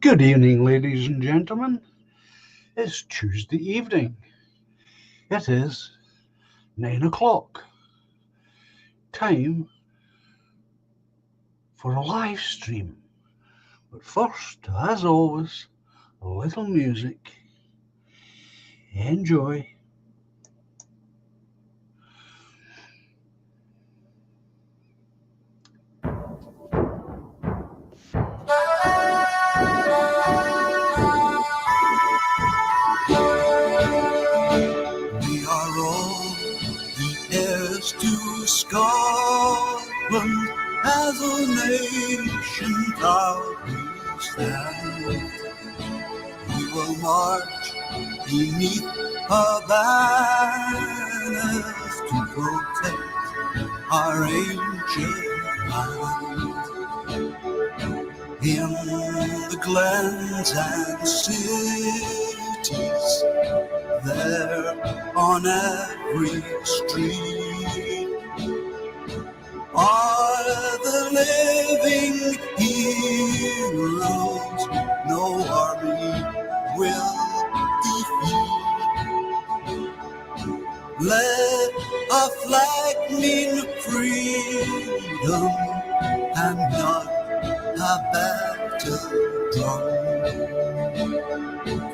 Good evening, ladies and gentlemen. It's Tuesday evening. It is 9 o'clock. Time for a live stream. But first, as always, a little music. Enjoy. We are all the heirs to Scotland, as a nation proudly stand. We will march beneath her banners to protect our ancient land. In the glens and cities, there on every street are the living heroes no army will defeat. Let our flag mean freedom and not a battle drum.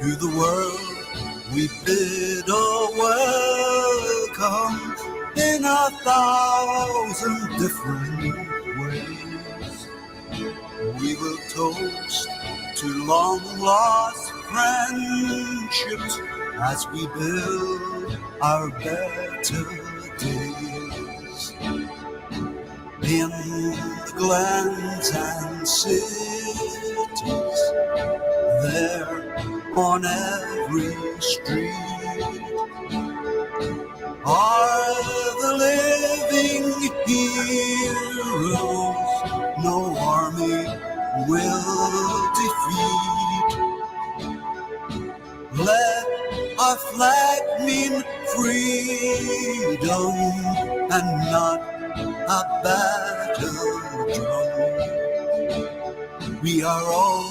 To the world we bid a welcome in 1,000 different ways. We will toast to long lost friendships as we build our better days. In the glens and cities, there on every street are the living heroes no army will defeat. Let our flag mean freedom and not a battle drum. We are all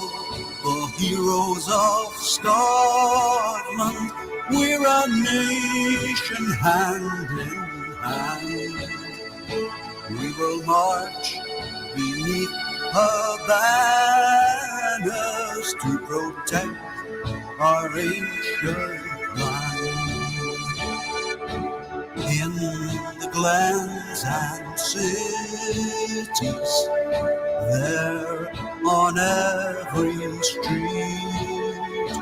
the heroes of Scotland. We're a nation hand in hand. We will march beneath her banners to protect our ancient land. In the glens and cities, there on every street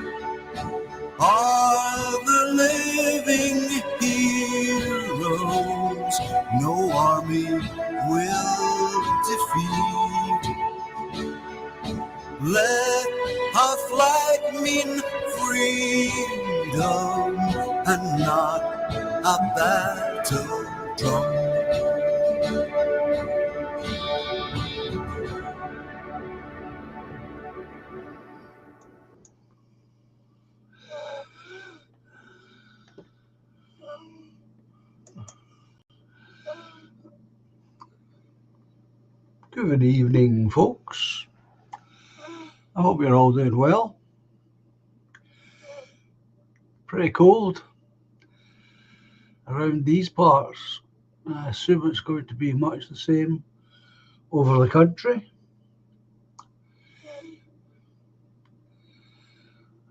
are the living heroes no army will defeat. Let our flag mean freedom and not a battle drum. Good evening, folks. I hope you're all doing well. Pretty cold around these parts. I assume it's going to be much the same over the country.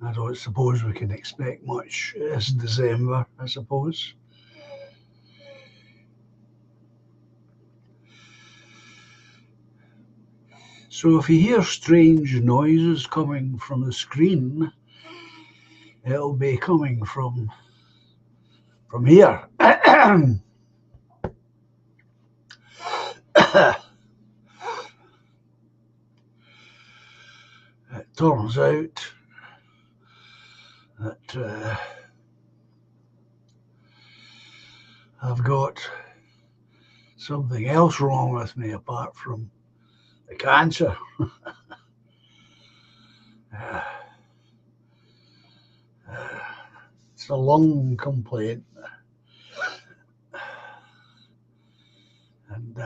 I don't suppose we can expect much. It's December, I suppose. So if you hear strange noises coming from the screen, it'll be coming from here. It turns out that I've got something else wrong with me apart from the cancer. It's a lung complaint, and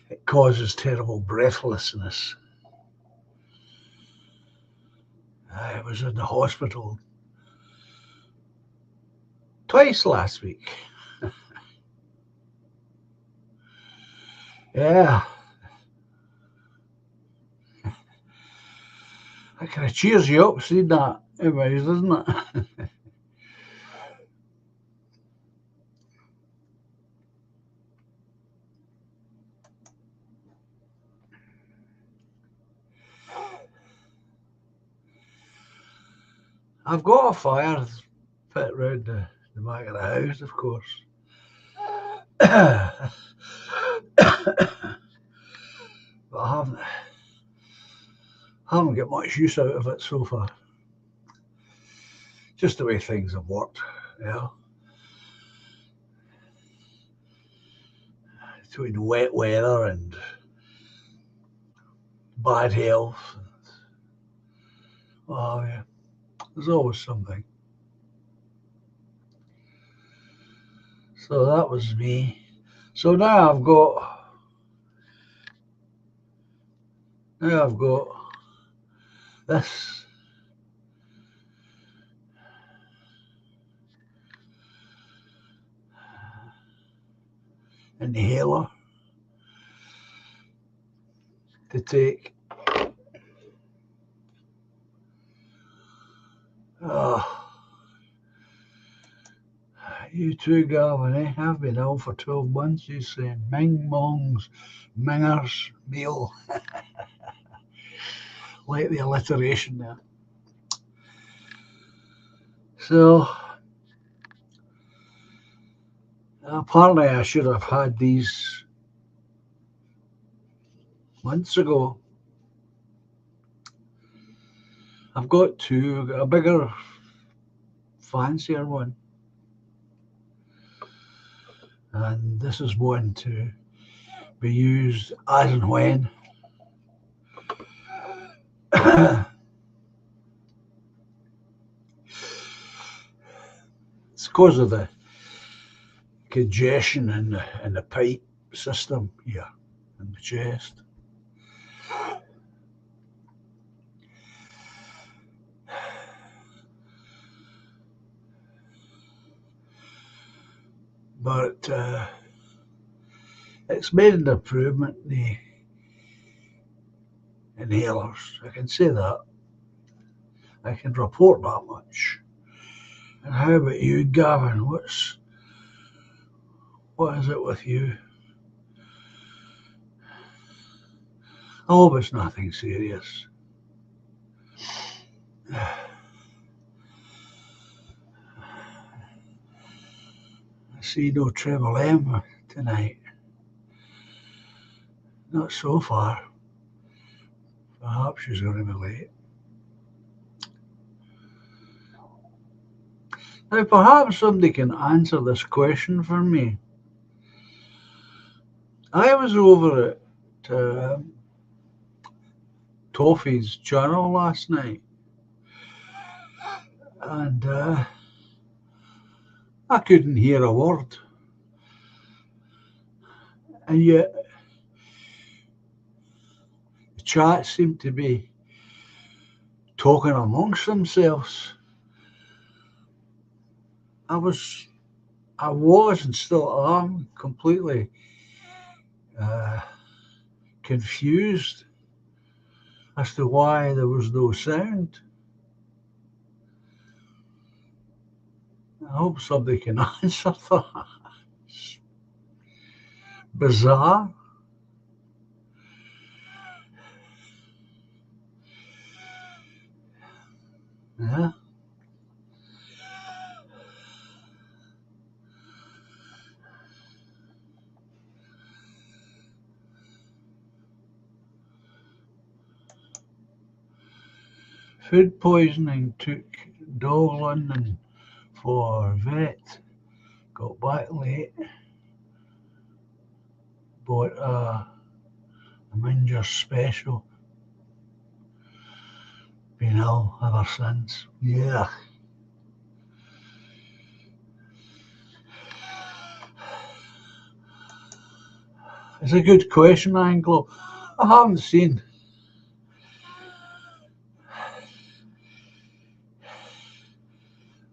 it causes terrible breathlessness. I was in the hospital twice last week. Yeah, that kind of cheers you up, seeing that image, doesn't it? I've got a fire pit round the back of the house, of course. But I haven't got much use out of it so far. Just the way things have worked, you know. Between wet weather and bad health. Oh yeah, there's always something. So that was me. So now I've got this inhaler to take. Oh, you too, Gavin, eh? I've been ill for 12 months, you say. Ming Mongs, Mingers, meal. Like the alliteration there. So, apparently I should have had these months ago. I've got two, I've got a bigger, fancier one. And this is one to be used as and when. It's because of the congestion in the pipe system here in the chest. But it's made an improvement, the inhalers. I can say that. I can report that much. And how about you, Gavin? What is it with you? I hope it's nothing serious. I see no Treble M tonight. Not so far. Perhaps she's going to be late. Now, perhaps somebody can answer this question for me. I was over at Toffee's channel last night, and I couldn't hear a word. And yet, the chat seemed to be talking amongst themselves. I was and still am completely confused as to why there was no sound. I hope somebody can answer that. It's bizarre. Yeah. Food poisoning, took dog London for vet, got back late, bought a Minger special, been ill ever since. Yeah. It's a good question, Anglo. I haven't seen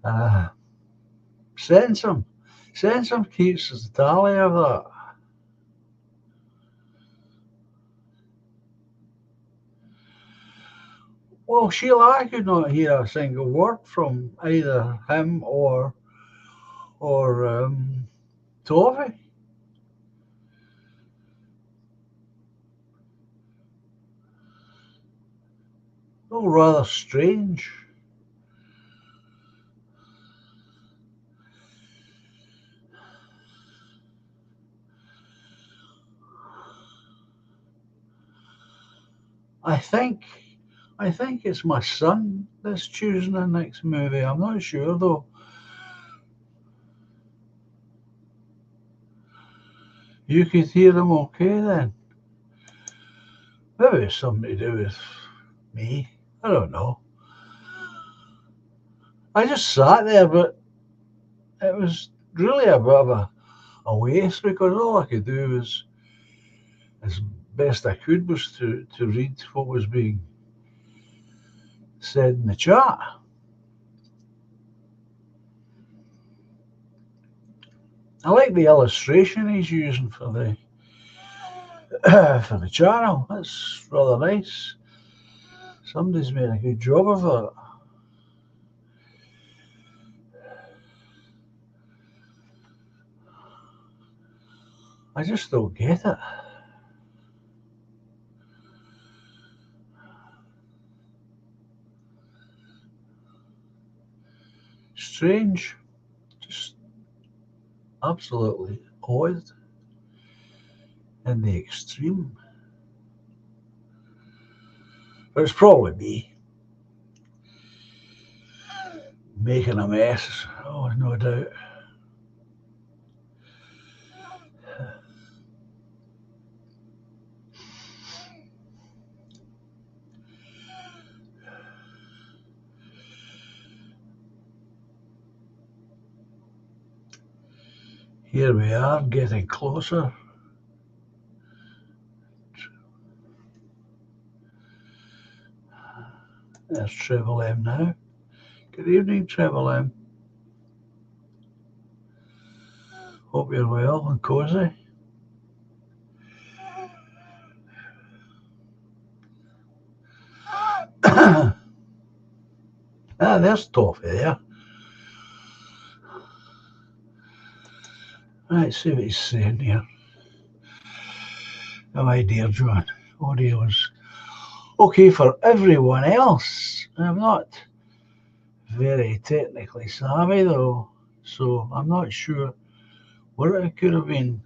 Uh, send some keeps the tally of that. Well, Sheila, I could not hear a single word from either him or Toffee. Oh, rather strange. I think I think it's my son that's choosing the next movie. I'm not sure though. You could hear him okay then. Maybe it's something to do with me. I don't know. I just sat there, but it was really a bit of a waste because all I could do was, as best I could, was to read what was being said in the chat. I like the illustration he's using for the for the channel. That's rather nice. Somebody's made a good job of it. I just don't get it. Strange. Just absolutely odd in the extreme. But it's probably me making a mess. Oh, no doubt. Here we are, getting closer. There's Treble M now. Good evening, Treble M. Hope you're well and cosy. There's Toffee there. Right, see what he's saying here. Oh, my dear John. Audio's okay for everyone else. I'm not very technically savvy though, so I'm not sure what it could have been.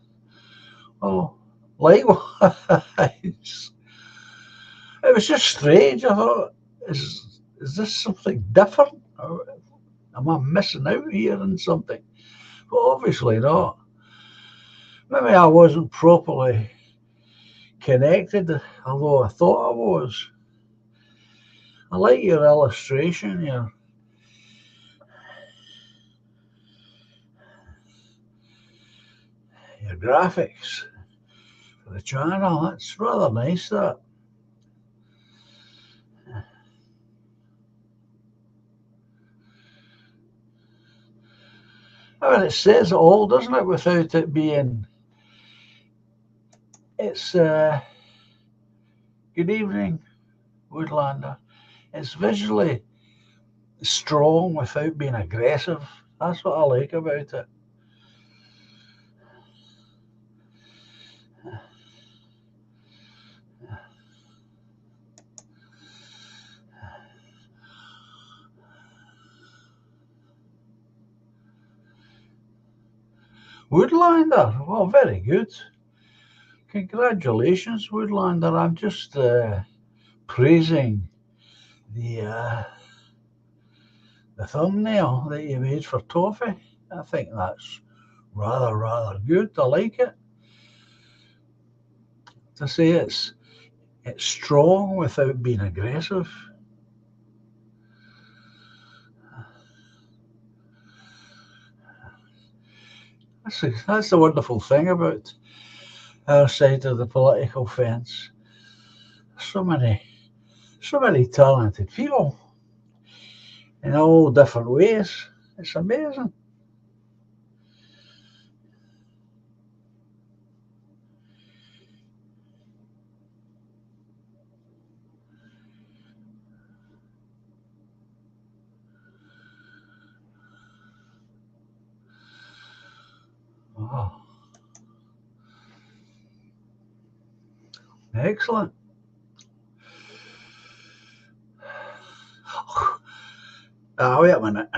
Oh, likewise. It was just strange. I thought, is this something different? Or am I missing out here on something? Well, obviously not. Maybe I wasn't properly connected, although I thought I was. I like your illustration, your graphics for the channel. That's rather nice, that. I mean, it says it all, doesn't it, without it being... It's, good evening, Woodlander. It's visually strong without being aggressive. That's what I like about it. Woodlander, well, very good. Congratulations, Woodlander. I'm just praising the thumbnail that you made for Toffee. I think that's rather good. I like it. To say it's strong without being aggressive. That's the wonderful thing about our side of the political fence. So many talented people in all different ways. It's amazing. Oh, excellent. Wait a minute.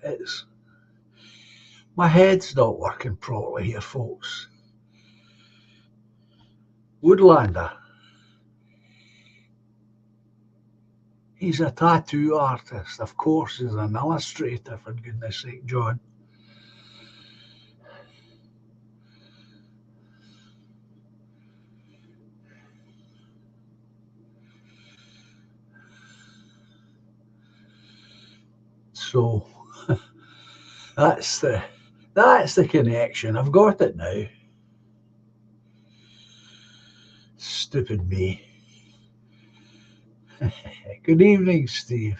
It's my head's not working properly here, folks. Woodlander. He's a tattoo artist. Of course, he's an illustrator, for goodness sake, John. So that's the connection. I've got it now. Stupid me. Good evening, Steve.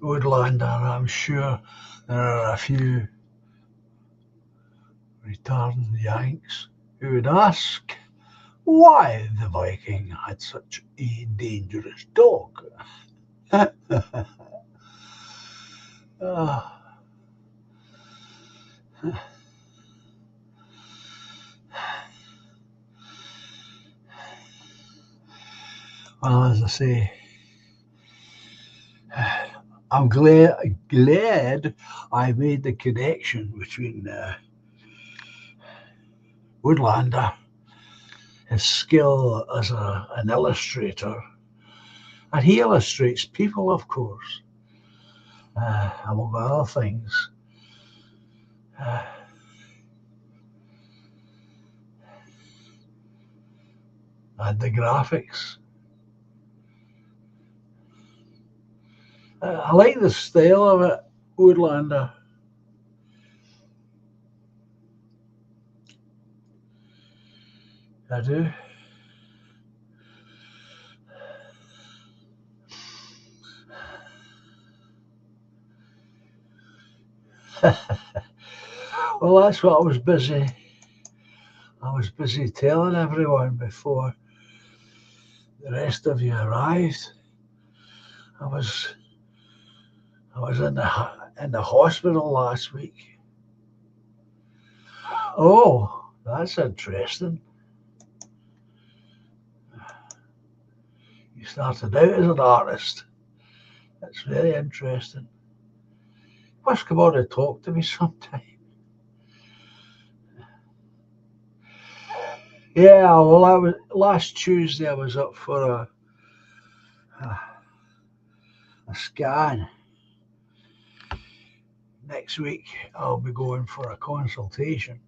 Woodlander, I'm sure there are a few returned Yanks who would ask why the Viking had such a dangerous dog. Well, as I say, I'm glad I made the connection between Woodlander, his skill as an illustrator, and he illustrates people, of course, among other things. And the graphics. I like the style of it, Woodlander. I do. Well, that's what I was busy telling everyone before the rest of you arrived. I was in the hospital last week. Oh, that's interesting. You started out as an artist. That's very interesting. You must come on and talk to me sometime. Yeah, well, last Tuesday I was up for a scan. Next week I'll be going for a consultation.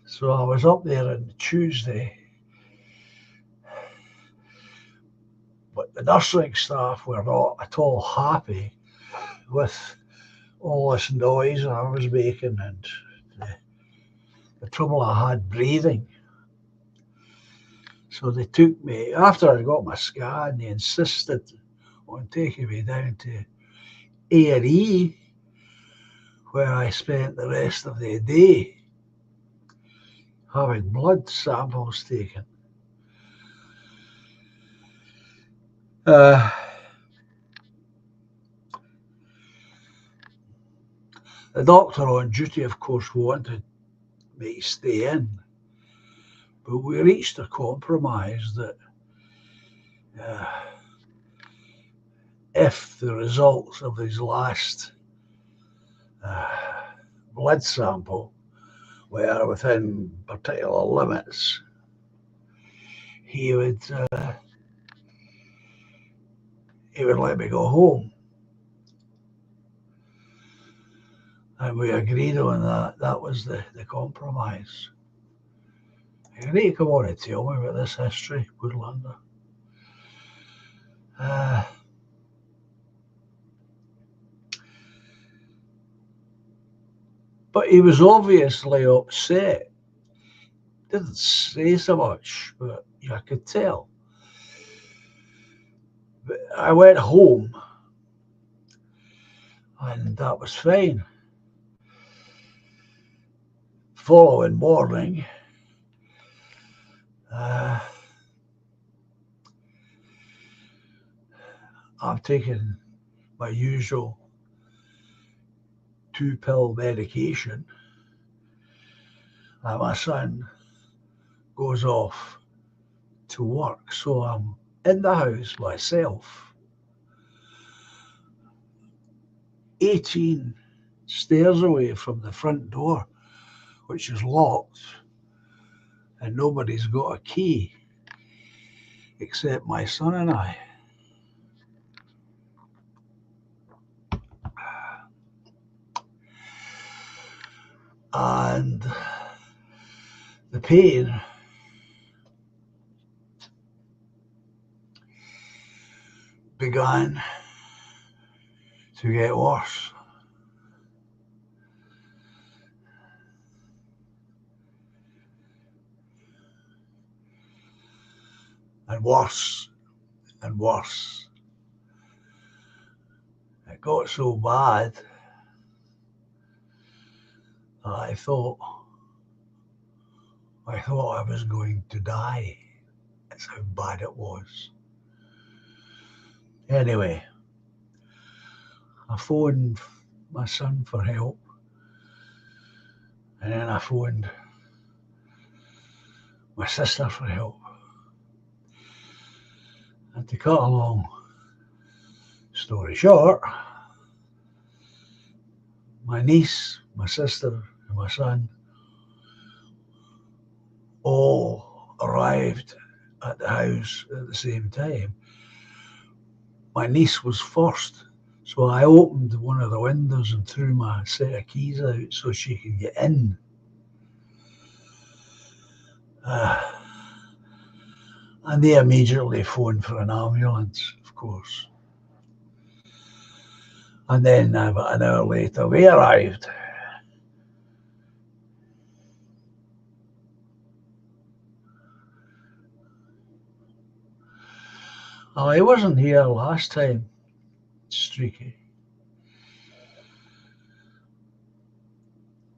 So I was up there on Tuesday, but the nursing staff were not at all happy with all this noise I was making and the trouble I had breathing. So they took me, after I got my scan, they insisted on taking me down to A&E, where I spent the rest of the day having blood samples taken. The doctor on duty, of course, wanted me to stay in, but we reached a compromise that if the results of his last blood sample were within particular limits, he would let me go home. And we agreed on that. That was the compromise. You need to come on and tell me about this history, Woodlander. But he was obviously upset didn't say so much, but I could tell. But I went home, and that was fine. Following morning, uh, I'm taking my usual 2 pill medication, and my son goes off to work. So I'm in the house myself, 18 stairs away from the front door, which is locked, and nobody's got a key except my son and I. And the pain began to get worse and worse and worse. It got so bad that I thought I was going to die. That's how bad it was. Anyway, I phoned my son for help, and then I phoned my sister for help. And to cut a long story short, my niece, my sister, and my son all arrived at the house at the same time. My niece was first, so I opened one of the windows and threw my set of keys out so she could get in. And they immediately phoned for an ambulance, of course. And then about an hour later, we arrived. I wasn't here last time, Streaky.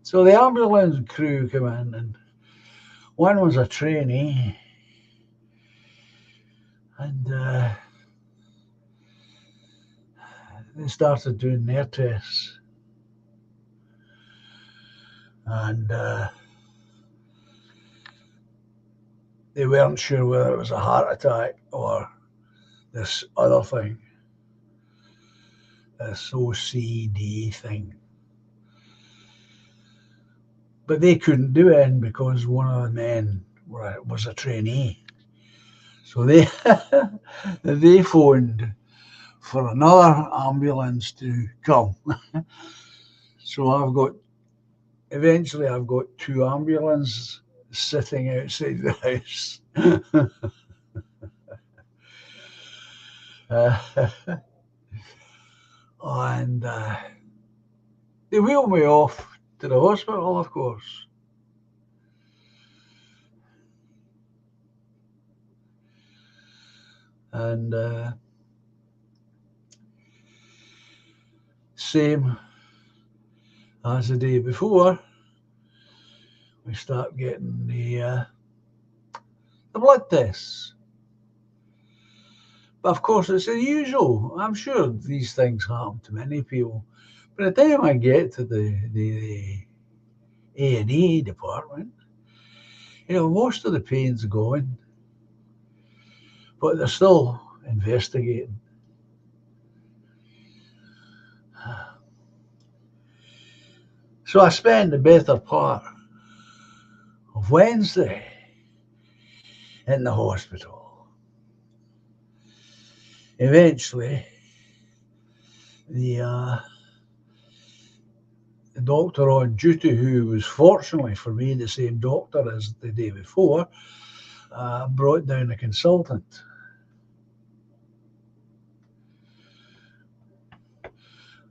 So the ambulance crew came in, and one was a trainee, and they started doing their tests. And they weren't sure whether it was a heart attack or this other thing, this OCD thing. But they couldn't do it because one of the men was a trainee. So they they phoned for another ambulance to come. So eventually I've got 2 ambulances sitting outside the house. And they wheeled me off to the hospital, of course. And same as the day before, we start getting the blood tests. But of course, it's the usual. I'm sure these things happen to many people. By the time I get to the A&E department, most of the pain's going, but they're still investigating. So I spent the better part of Wednesday in the hospital. Eventually, the doctor on duty, who was fortunately for me the same doctor as the day before, brought down a consultant.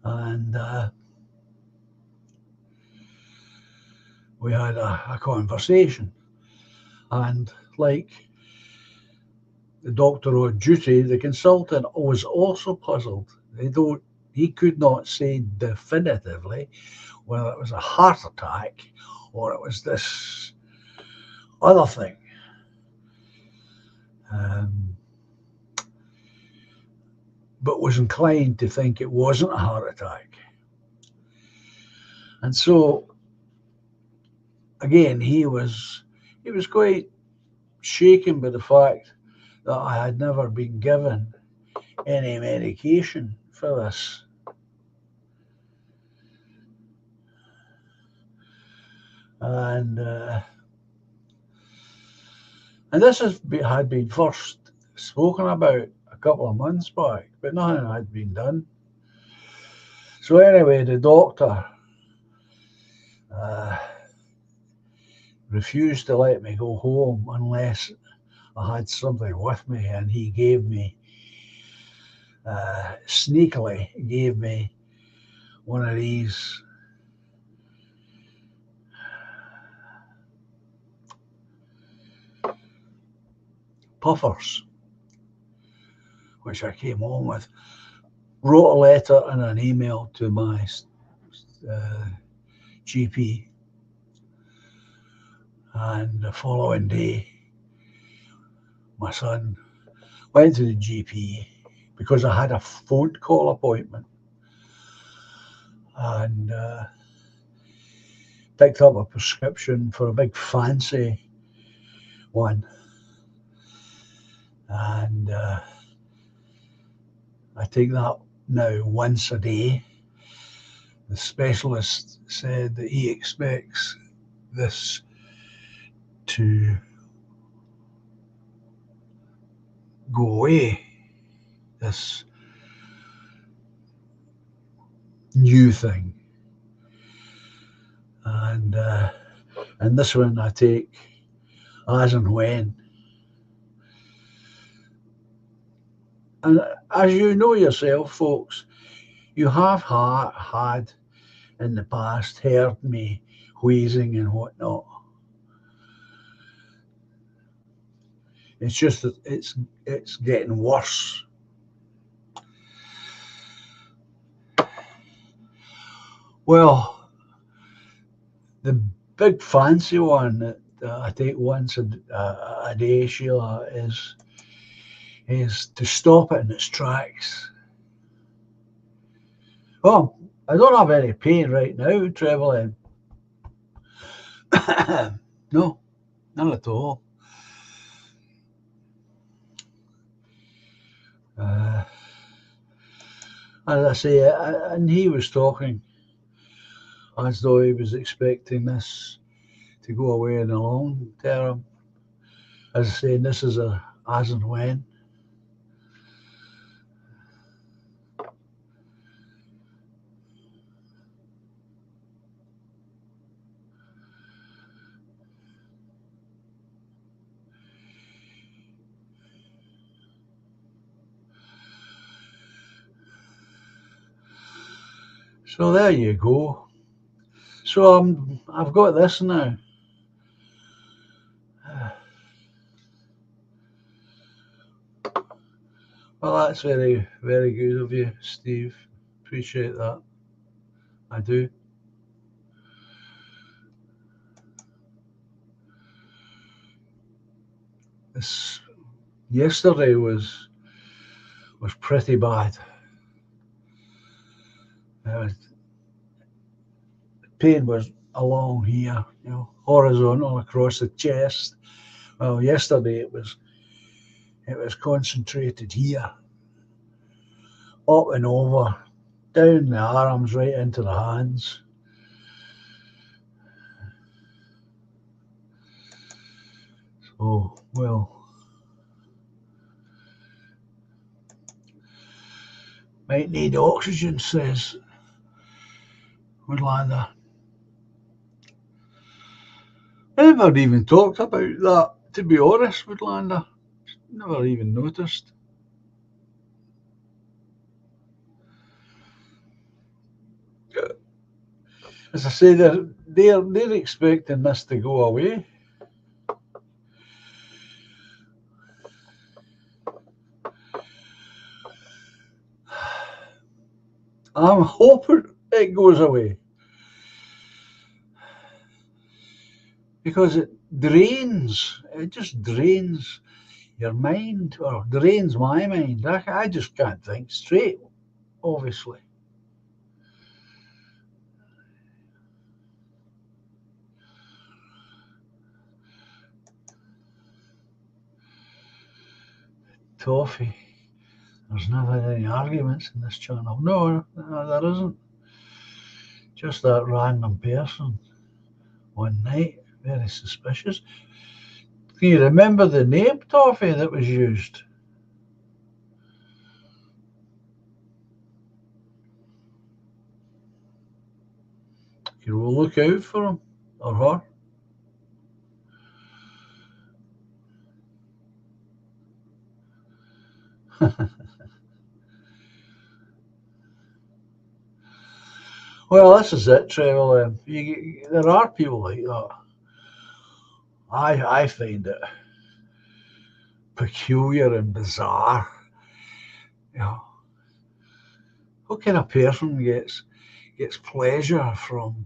And we had a conversation. And like the doctor on duty, the consultant was also puzzled. He could not say definitively whether it was a heart attack or it was this other thing. Um, but was inclined to think it wasn't a heart attack. And so again, he was quite shaken by the fact that I had never been given any medication for this. And and this had been first spoken about a couple of months back, but nothing had been done. So anyway, the doctor uh, refused to let me go home unless I had something with me, and he gave me sneakily gave me one of these puffers, which I came home with. Wrote a letter and an email to my uh, GP, and the following day, my son went to the GP because I had a phone call appointment, and picked up a prescription for a big fancy one, and I take that now once a day. The specialist said that he expects this to go away, this new thing. And this one I take as and when. And as you know yourself, folks, you have had in the past heard me wheezing and whatnot. It's just that it's getting worse. Well, the big fancy one that I take once a day, Sheila, is to stop it in its tracks. Well, I don't have any pain right now travelling. No, none at all. Uh, as I say, and he was talking as though he was expecting this to go away in the long term. As I say, this is a as and when. So there you go. So I've got this now. Well, that's very, very good of you, Steve. Appreciate that. I do. This yesterday was pretty bad. Uh, pain was along here, horizontal across the chest. Well, yesterday it was concentrated here, up and over, down the arms, right into the hands. So, well, might need oxygen, says Woodlander. I never even talked about that, to be honest, Woodlander. Never even noticed. As I say, they're expecting this to go away. I'm hoping it goes away because it just drains your mind, or drains my mind. I just can't think straight, obviously. Toffee. There's never any arguments in this channel. No, there isn't. Just that random person one night. Very suspicious. Can you remember the name Toffee that was used? You will look out for him or her. Well, this is it, Trevor. There are people like that. I find it peculiar and bizarre. You know, what kind of person gets pleasure from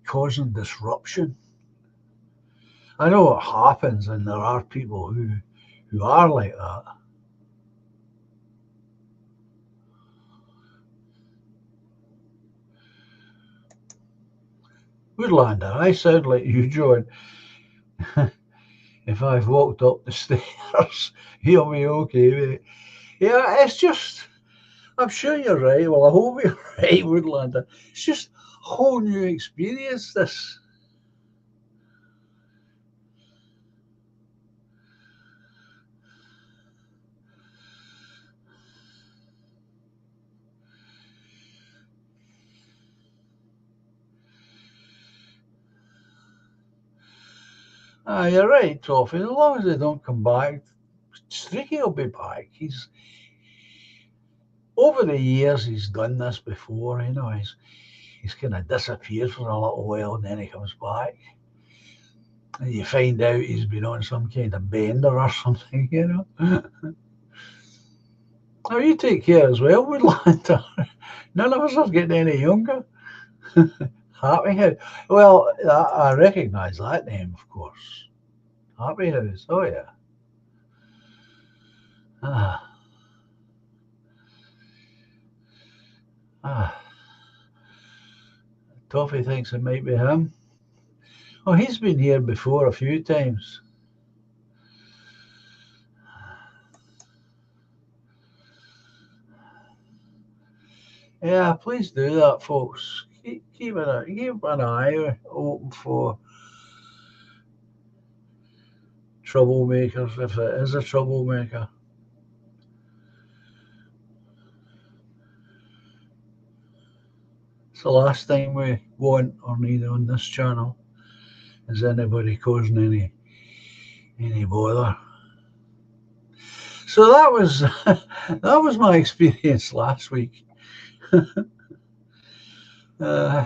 causing disruption? I know it happens, and there are people who are like that. Woodlander, I sound like you, John. If I've walked up the stairs, he'll be okay with it. Yeah, it's just, I'm sure you're right. Well, I hope you're right, Woodlander. It's just a whole new experience, this. You're right, Toffee. As long as they don't come back, Streaky will be back. He's over the years he's done this before. You know, he's kind of disappeared for a little while, and then he comes back, and you find out he's been on some kind of bender or something. You know. Now you take care as well, Woodlander. None of us are getting any younger. Happy House. Well, I recognise that name, of course. Happy House. Oh yeah. Ah, ah. Toffee thinks it might be him. Oh, he's been here before a few times. Yeah, please do that, folks. Keep an eye open for troublemakers if it is a troublemaker. It's the last thing we want or need on this channel is anybody causing any bother. So that was that was my experience last week. uh,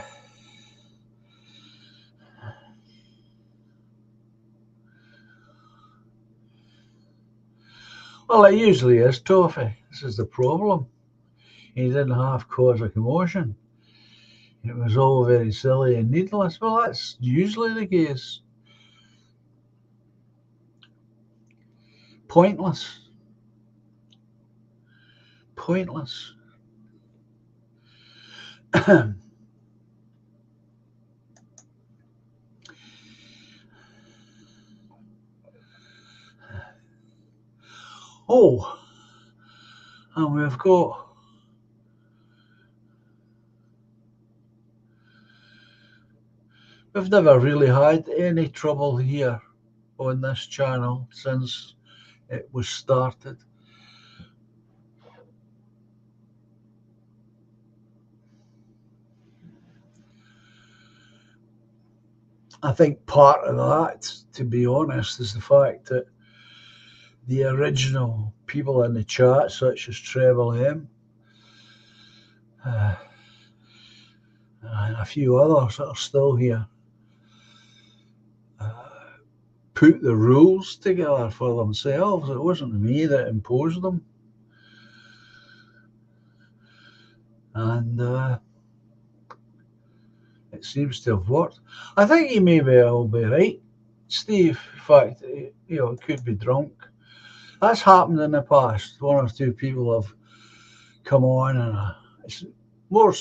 well, it usually is, Toffee. This is the problem. He didn't half cause a commotion. It was all very silly and needless. Well, that's usually the case. Pointless. Pointless. Oh, and we've never really had any trouble here on this channel since it was started. I think part of that, to be honest, is the fact that the original people in the chat, such as Treble M, uh, and a few others that are still here, put the rules together for themselves. It wasn't me that imposed them. and it seems to have worked. I think he may well be right, Steve. In fact, it could be drunk. That's happened in the past. One or two people have come on, and it's more,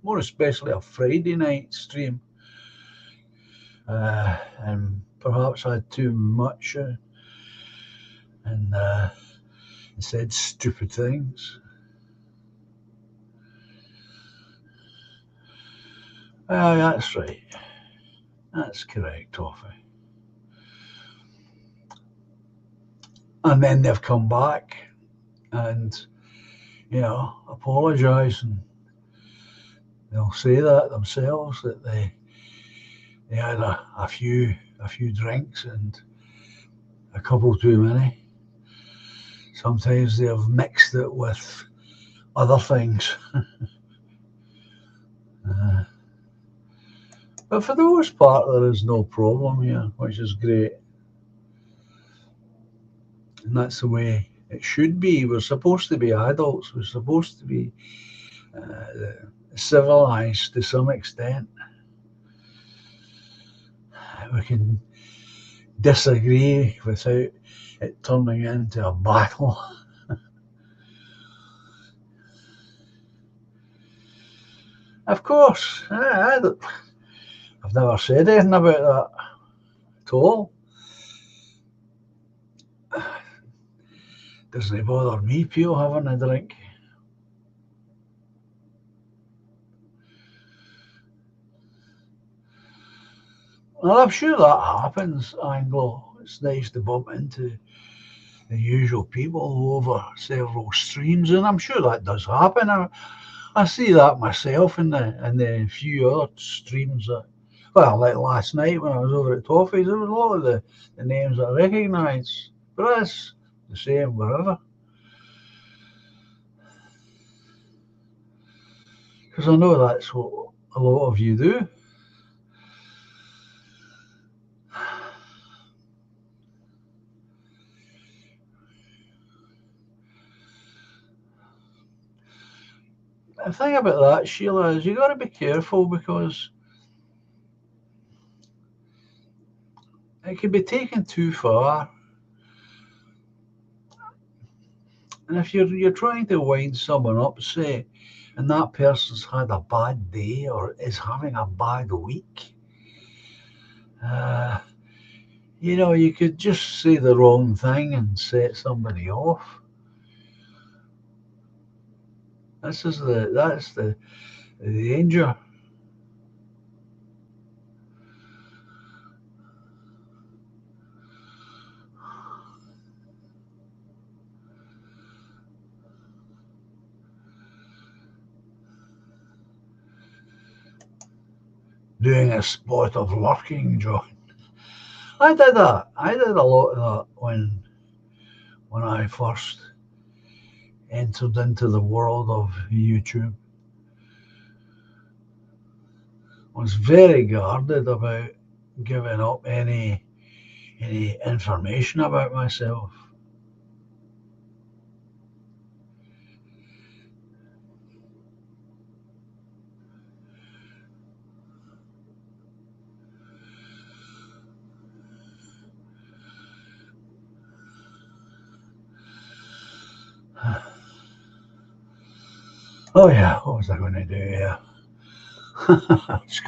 more especially a Friday night stream, and perhaps had too much and said stupid things. That's right. That's correct, Toffee. And then they've come back and, apologise, and they'll say that themselves, that they had a few drinks and a couple too many. Sometimes they've mixed it with other things. But for the most part, there is no problem here, which is great. And that's the way it should be. We're supposed to be adults. We're supposed to be civilized to some extent. We can disagree without it turning into a battle. Of course, I've never said anything about that at all. Doesn't bother me, people having a drink. Well, I'm sure that happens, Anglo. It's nice to bump into the usual people over several streams, and I'm sure that does happen. I see that myself in the few other streams that, well, like last night when I was over at Toffee's, there was a lot of the names I recognise, but that's the same wherever. Because I know that's what a lot of you do. The thing about that, Sheila, is you got to be careful because it can be taken too far. And if you're trying to wind someone up, say, and that person's had a bad day or is having a bad week, you could just say the wrong thing and set somebody off. That's the danger. Doing a spot of lurking, John. I did that. I did a lot of that when I first entered into the world of YouTube. I was very guarded about giving up any information about myself. Oh yeah, what was I going to do here? I was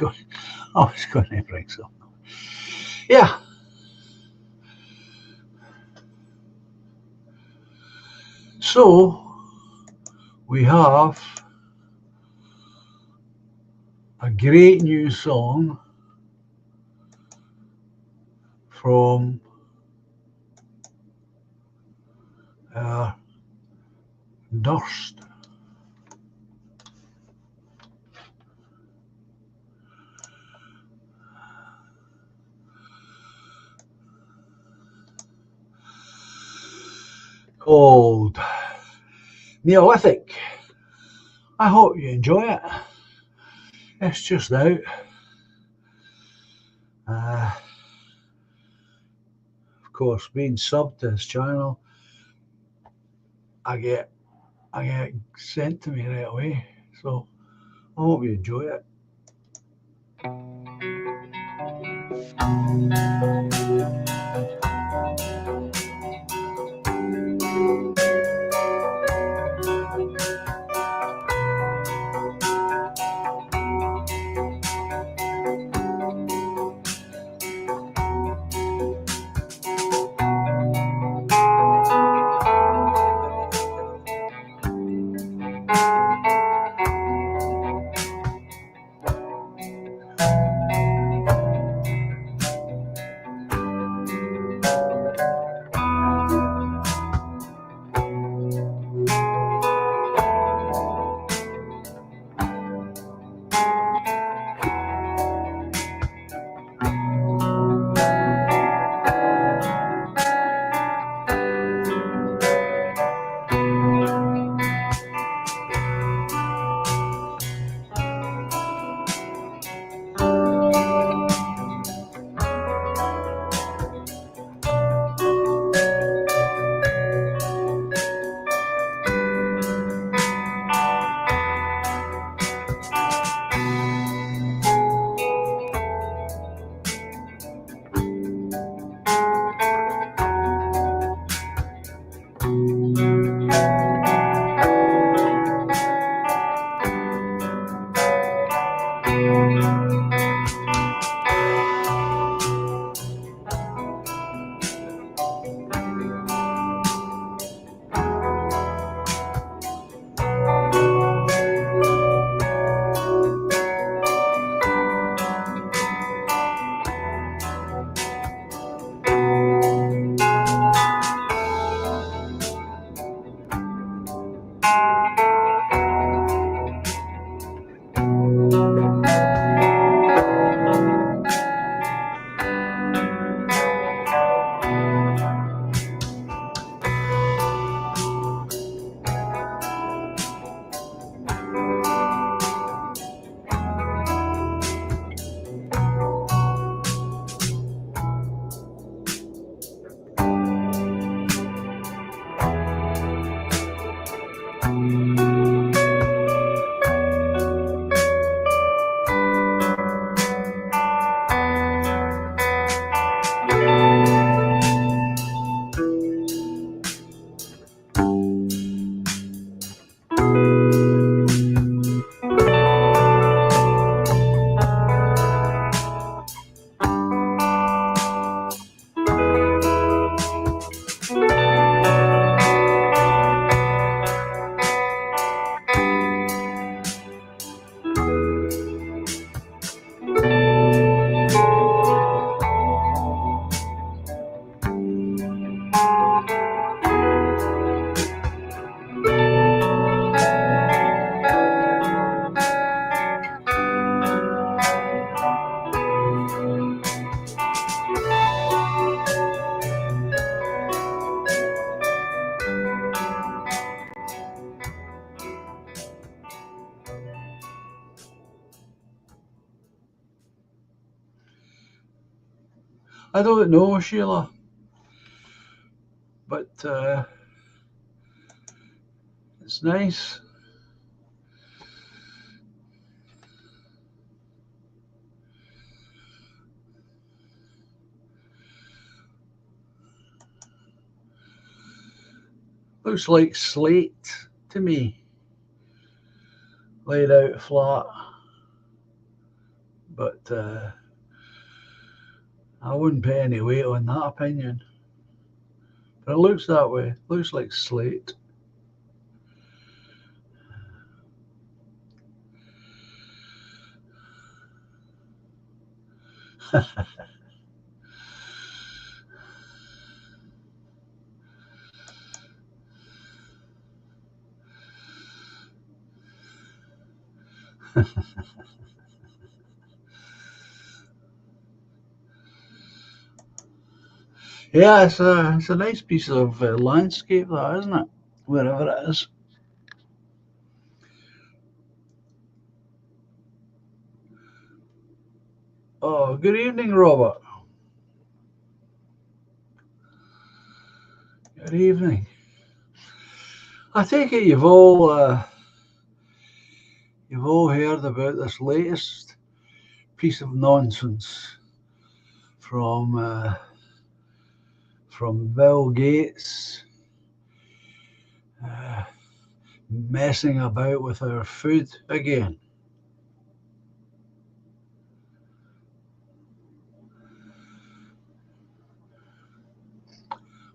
going to bring something. Yeah. So we have a great new song from Durst. Called Neolithic. I hope you enjoy it. It's just out. Of course, being subbed to this channel, I get sent to me right away. So I hope you enjoy it. I don't know, Sheila, but it's nice. Looks like slate to me, laid out flat, but I wouldn't pay any weight on that opinion. But it looks that way. Looks like slate. Yeah, it's a nice piece of landscape, that isn't it? Wherever it is. Oh, good evening, Robert. Good evening. I take it You've all heard about this latest piece of nonsense from Bill Gates uh, messing about with our food again.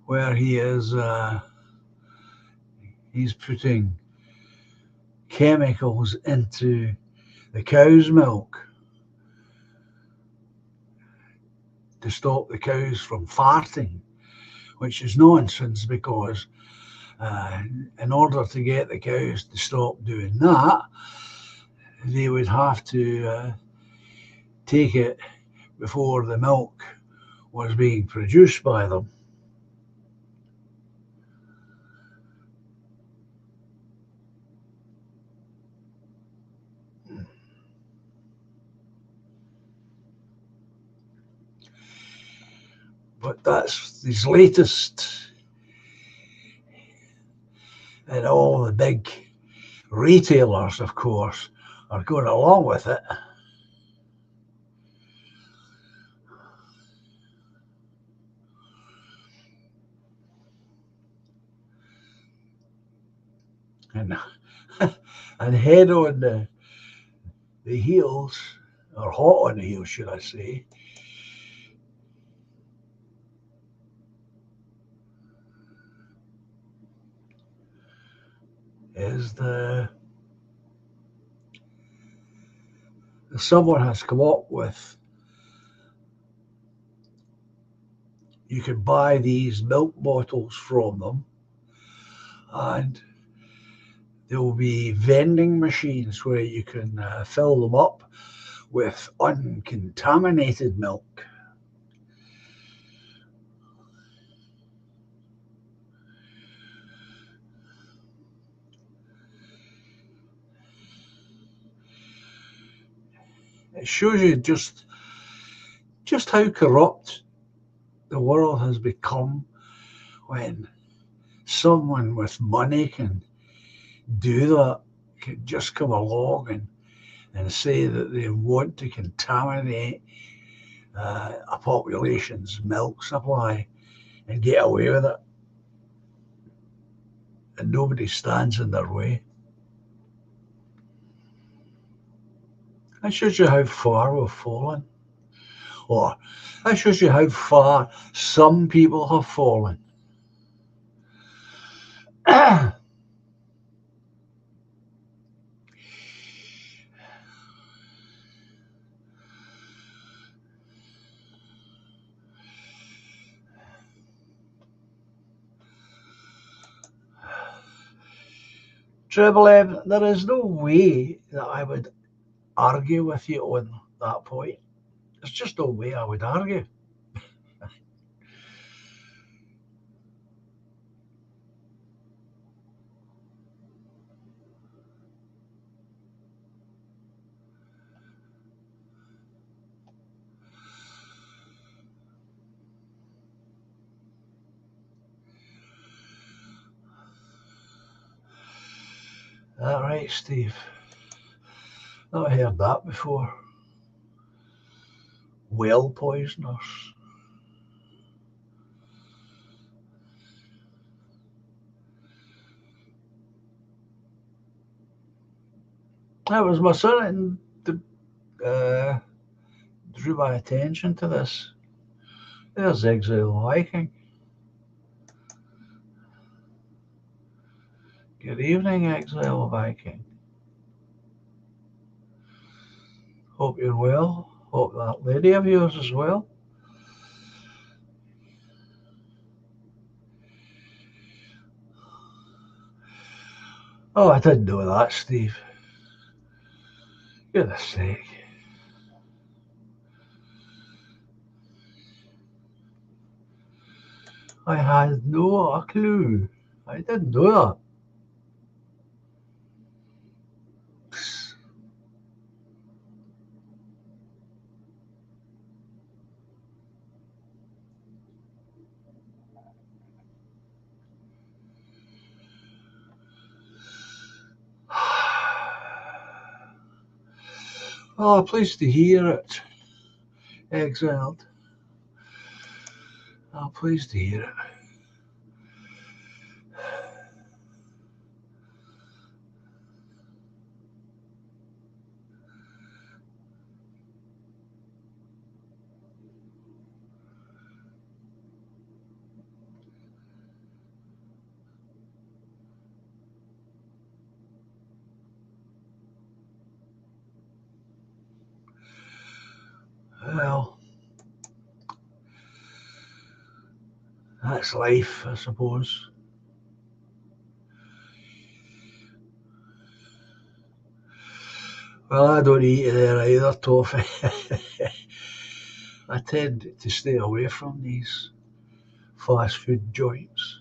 Where he's putting chemicals into the cow's milk to stop the cows from farting, which is nonsense because uh, in order to get the cows to stop doing that, they would have to take it before the milk was being produced by them. But that's his latest, and all the big retailers, of course, are going along with it. And and head on the heels, or hot on the heels, should I say, is someone has come up with, you can buy these milk bottles from them, and there will be vending machines where you can fill them up with uncontaminated milk. It shows you just how corrupt the world has become when someone with money can do that, can just come along and say that they want to contaminate a population's milk supply and get away with it, and nobody stands in their way. That shows you how far we've fallen, or that shows you how far some people have fallen. Triple M, there is no way that I would argue with you on that point. There's just no way I would argue. All right, Steve. Not heard that before. Well poisoners. That was my son that drew my attention to this. There's Exile Viking. Good evening, Exile Viking. Hope you're well. Hope that lady of yours is well. Oh, I didn't know that, Steve. Goodness sake. I had no a clue. I didn't know that. Well, I'm pleased to hear it, Exiled. I'm pleased to hear it. Well, that's life, I suppose. Well, I don't eat there either, Toffee. I tend to stay away from these fast food joints.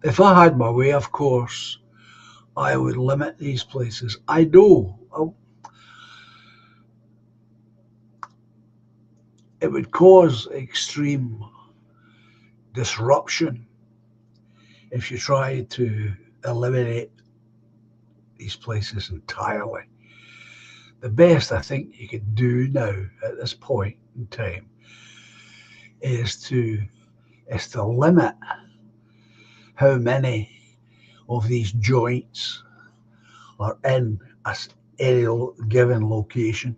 If I had my way, of course, I would limit these places. I know it would cause extreme disruption if you tried to eliminate these places entirely. The best I think you could do now at this point in time is to limit how many of these joints are in any given location.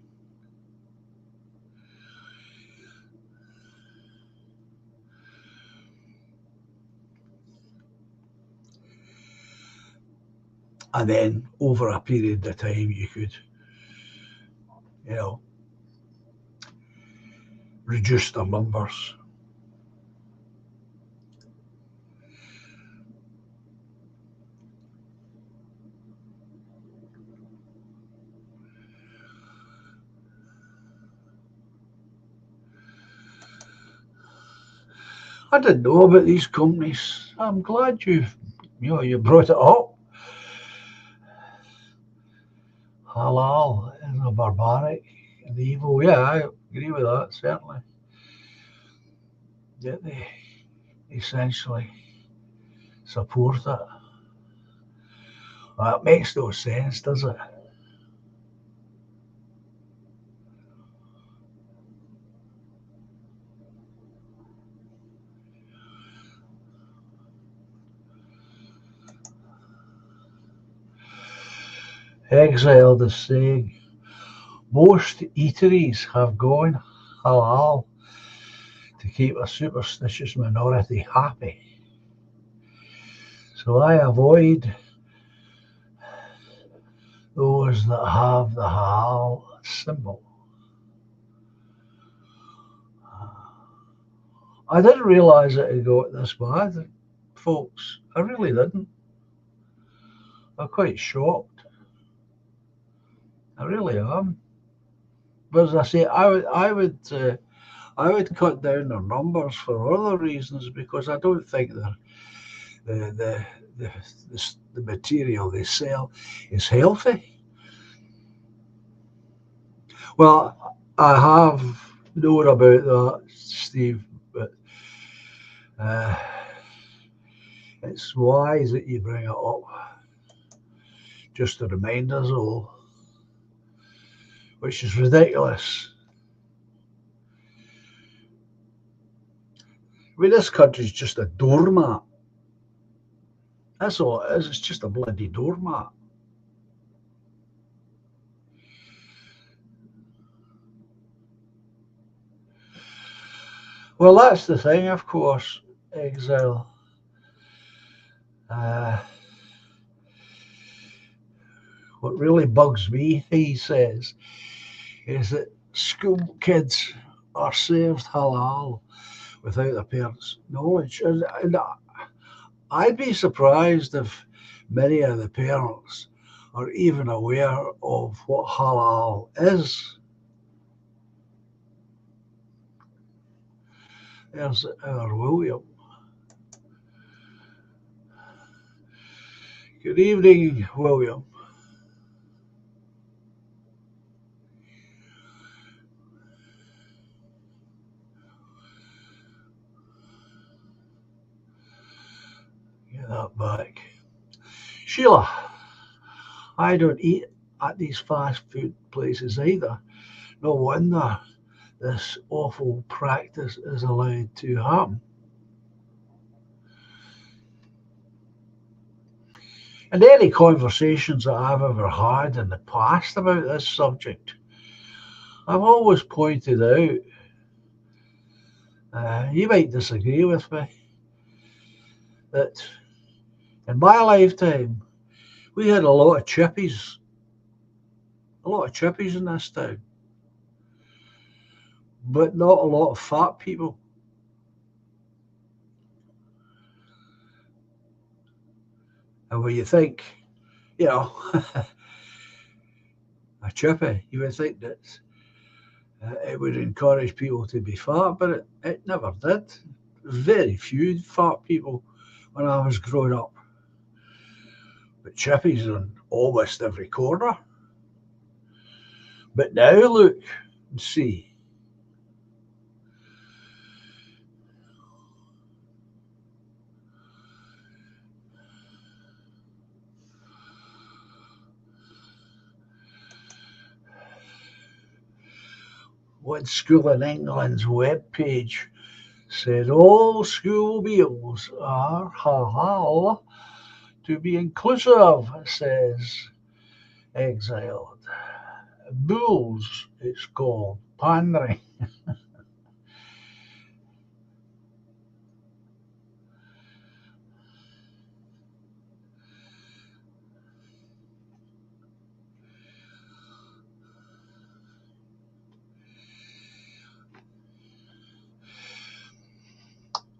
And then over a period of time, you could, you know, reduce the numbers. I didn't know about these companies. I'm glad you brought it up. Halal is a barbaric and evil. Yeah, I agree with that certainly. That they essentially support it. Well, it makes no sense, does it? Exiled is saying most eateries have gone halal to keep a superstitious minority happy. So I avoid those that have the halal symbol. I didn't realise it had got this bad, folks. I really didn't. I'm quite shocked. I really am. But as I say, I would cut down their numbers for other reasons because I don't think the the the, the material they sell is healthy. Well, I have known about that, Steve, but uh, it's wise that you bring it up just to remind us all, which is ridiculous. I mean, this country's just a doormat. That's all it is. It's just a bloody doormat. Well, that's the thing, of course, Exile. Uh, what really bugs me, he says, is that school kids are served halal without their parents' knowledge. And I'd be surprised if many of the parents are even aware of what halal is. There's our William. Good evening, William. Get that back. Sheila, I don't eat at these fast food places either. No wonder this awful practice is allowed to happen. And any conversations that I've ever had in the past about this subject, I've always pointed out, you might disagree with me, that in my lifetime, we had a lot of chippies in this town, but not a lot of fat people. And when you think, you know, a chippy, you would think that it would encourage people to be fat, but it never did. Very few fat people when I was growing up, but chippies on almost every corner. But now look and see. One school in England's webpage said all school meals are halal to be inclusive, says Exiled. Bulls, it's called, pandering.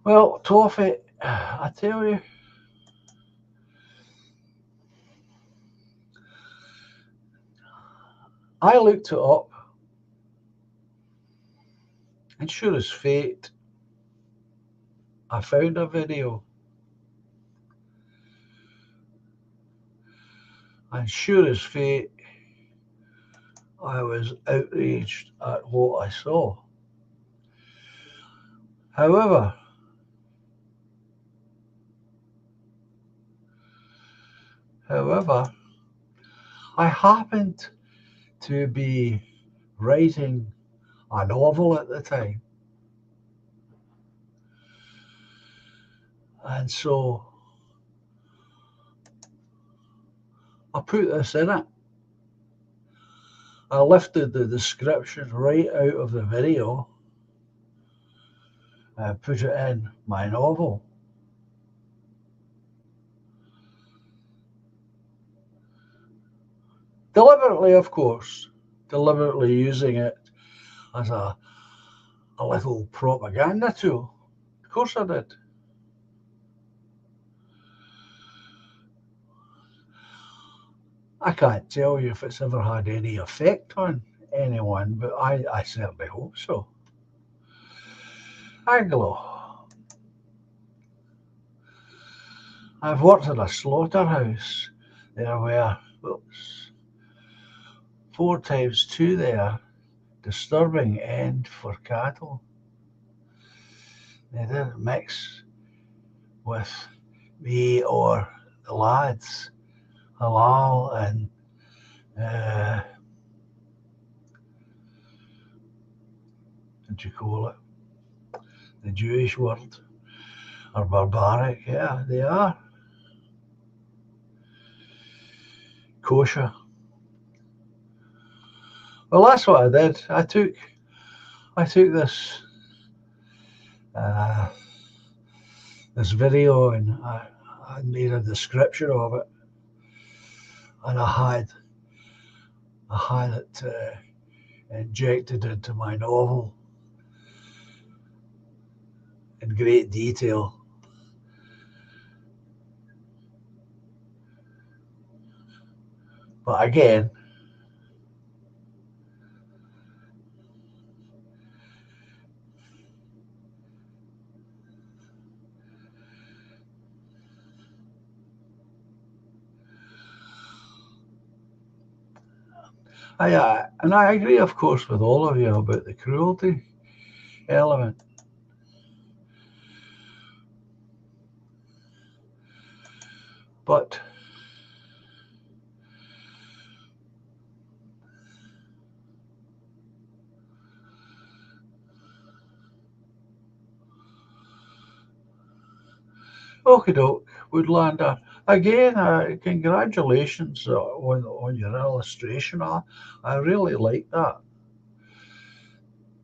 Well, Toffee, I tell you, I looked it up, and sure as fate, I found a video. And sure as fate, I was outraged at what I saw. However, I happened to be writing a novel at the time. And so I put this in it. I lifted the description right out of the video and put it in my novel. Deliberately, of course, deliberately using it as a little propaganda tool. Of course I did. I can't tell you if it's ever had any effect on anyone, but I certainly hope so. Anglo. I've worked in a slaughterhouse. There were 4 times 2 there. Disturbing end for cattle. They didn't mix with me or the lads. Halal and what do you call it? The Jewish word are barbaric. Yeah, they are. Kosher. Well, that's what I did. I took this this video and I made a description of it, and I had it injected into my novel in great detail. But again, I agree, of course, with all of you about the cruelty element. But okie doke, Woodlander. Again, congratulations on your illustration. I really like that.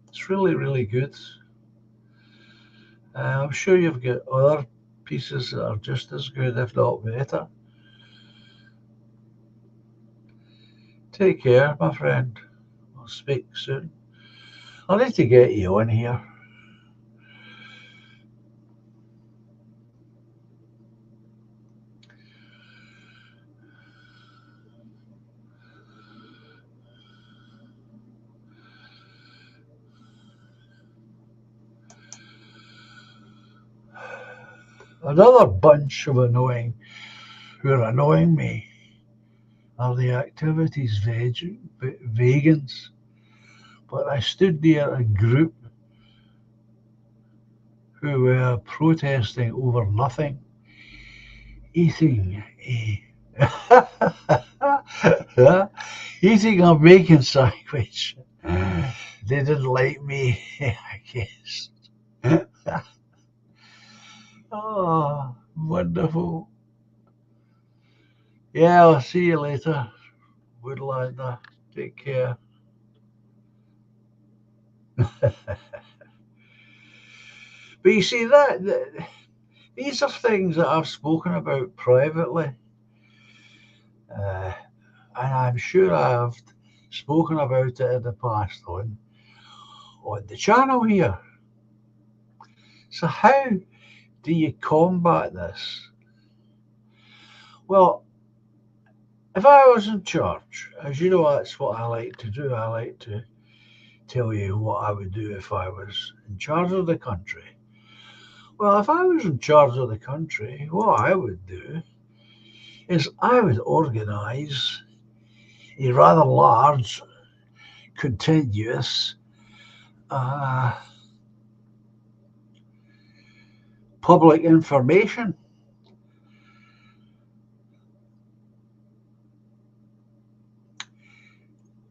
It's really, really good. I'm sure you've got other pieces that are just as good, if not better. Take care, my friend. We'll speak soon. I need to get you on here. Another bunch of who are annoying me are the activities vegans. But I stood near a group who were protesting over nothing, eating eating a bacon sandwich. They didn't like me, I guess. Oh, wonderful. Yeah, I'll see you later, Woodlander. Take care. But you see these are things that I've spoken about privately, uh, and I'm sure I've spoken about it in the past on the channel here. So how do you combat this? Well, if I was in charge, as you know, that's what I like to do. I like to tell you what I would do if I was in charge of the country. Well, if I was in charge of the country, what I would do is I would organise a rather large, continuous uh, public information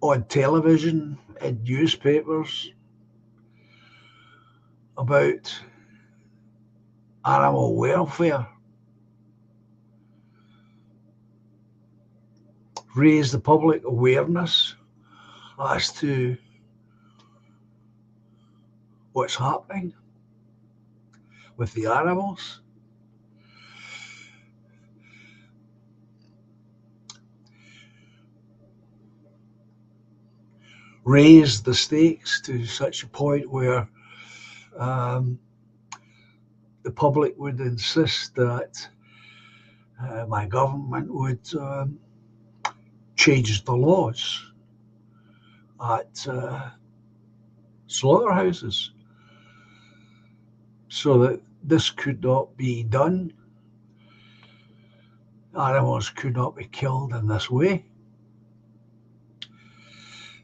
on television and newspapers about animal welfare, raise the public awareness as to what's happening with the animals, raise the stakes to such a point where um, the public would insist that my government would change the laws at slaughterhouses so that this could not be done. Animals could not be killed in this way.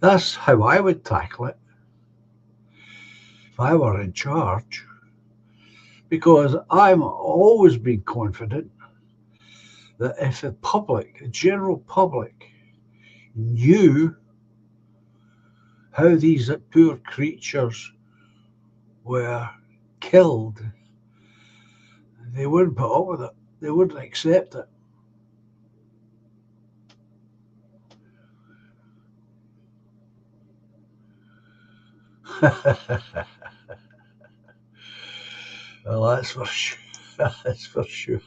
That's how I would tackle it if I were in charge, because I'm always been confident that if the public, the general public, knew how these poor creatures were killed, they wouldn't put up with it. They wouldn't accept it. Well, that's for sure. That's for sure.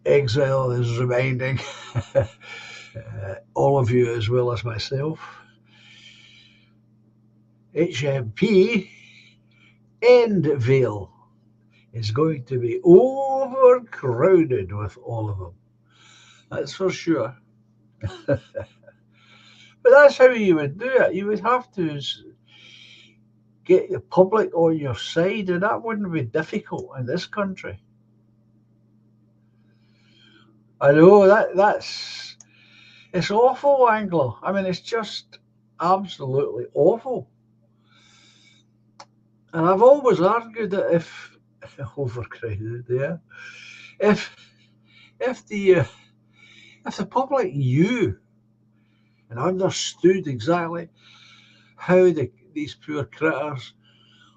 Exile is reminding all of you as well as myself. HMP Endvale is going to be overcrowded with all of them. That's for sure. But that's how you would do it. You would have to get the public on your side, and that wouldn't be difficult in this country. I know that's it's awful, Anglo. I mean, it's just absolutely awful. And I've always argued that if overcrowded, yeah, if if the uh, if the public knew and understood exactly how these poor critters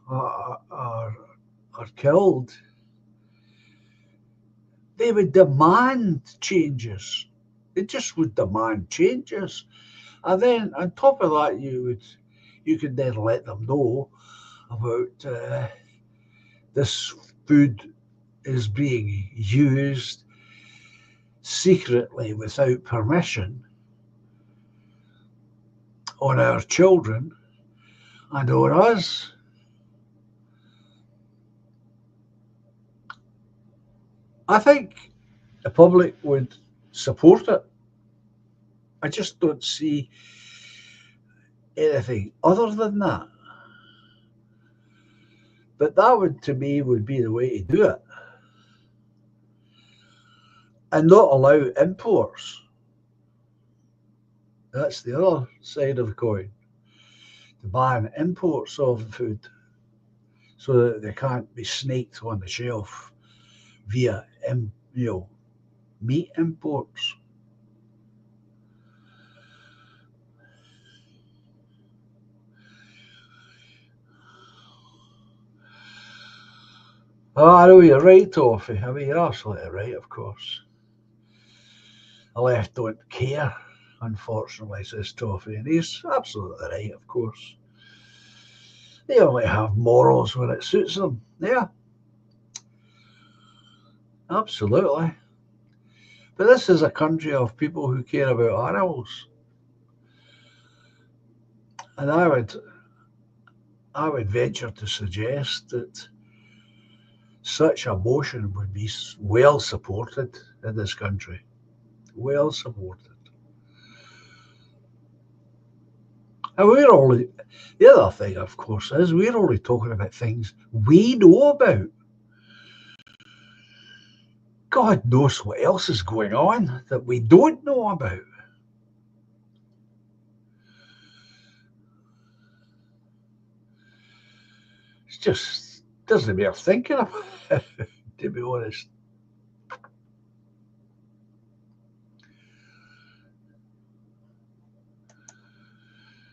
are killed, they would demand changes. They just would demand changes, and then on top of that, you could then let them know about this food is being used secretly without permission on our children and on us. I think the public would support it. I just don't see anything other than that. But that would, to me, would be the way to do it, and not allow imports. That's the other side of the coin. To ban imports of food so that they can't be snaked on the shelf via, meat imports. Oh, I know you're right, Toffee. I mean, you're absolutely right, of course. The left don't care, unfortunately, says Toffee, and he's absolutely right, of course. They only have morals when it suits them. Yeah, absolutely. But this is a country of people who care about animals, and I would venture to suggest that such a motion would be well supported in this country. Well supported. And the other thing, of course, is we're only talking about things we know about. God knows what else is going on that we don't know about. It's just doesn't bear thinking about it, to be honest.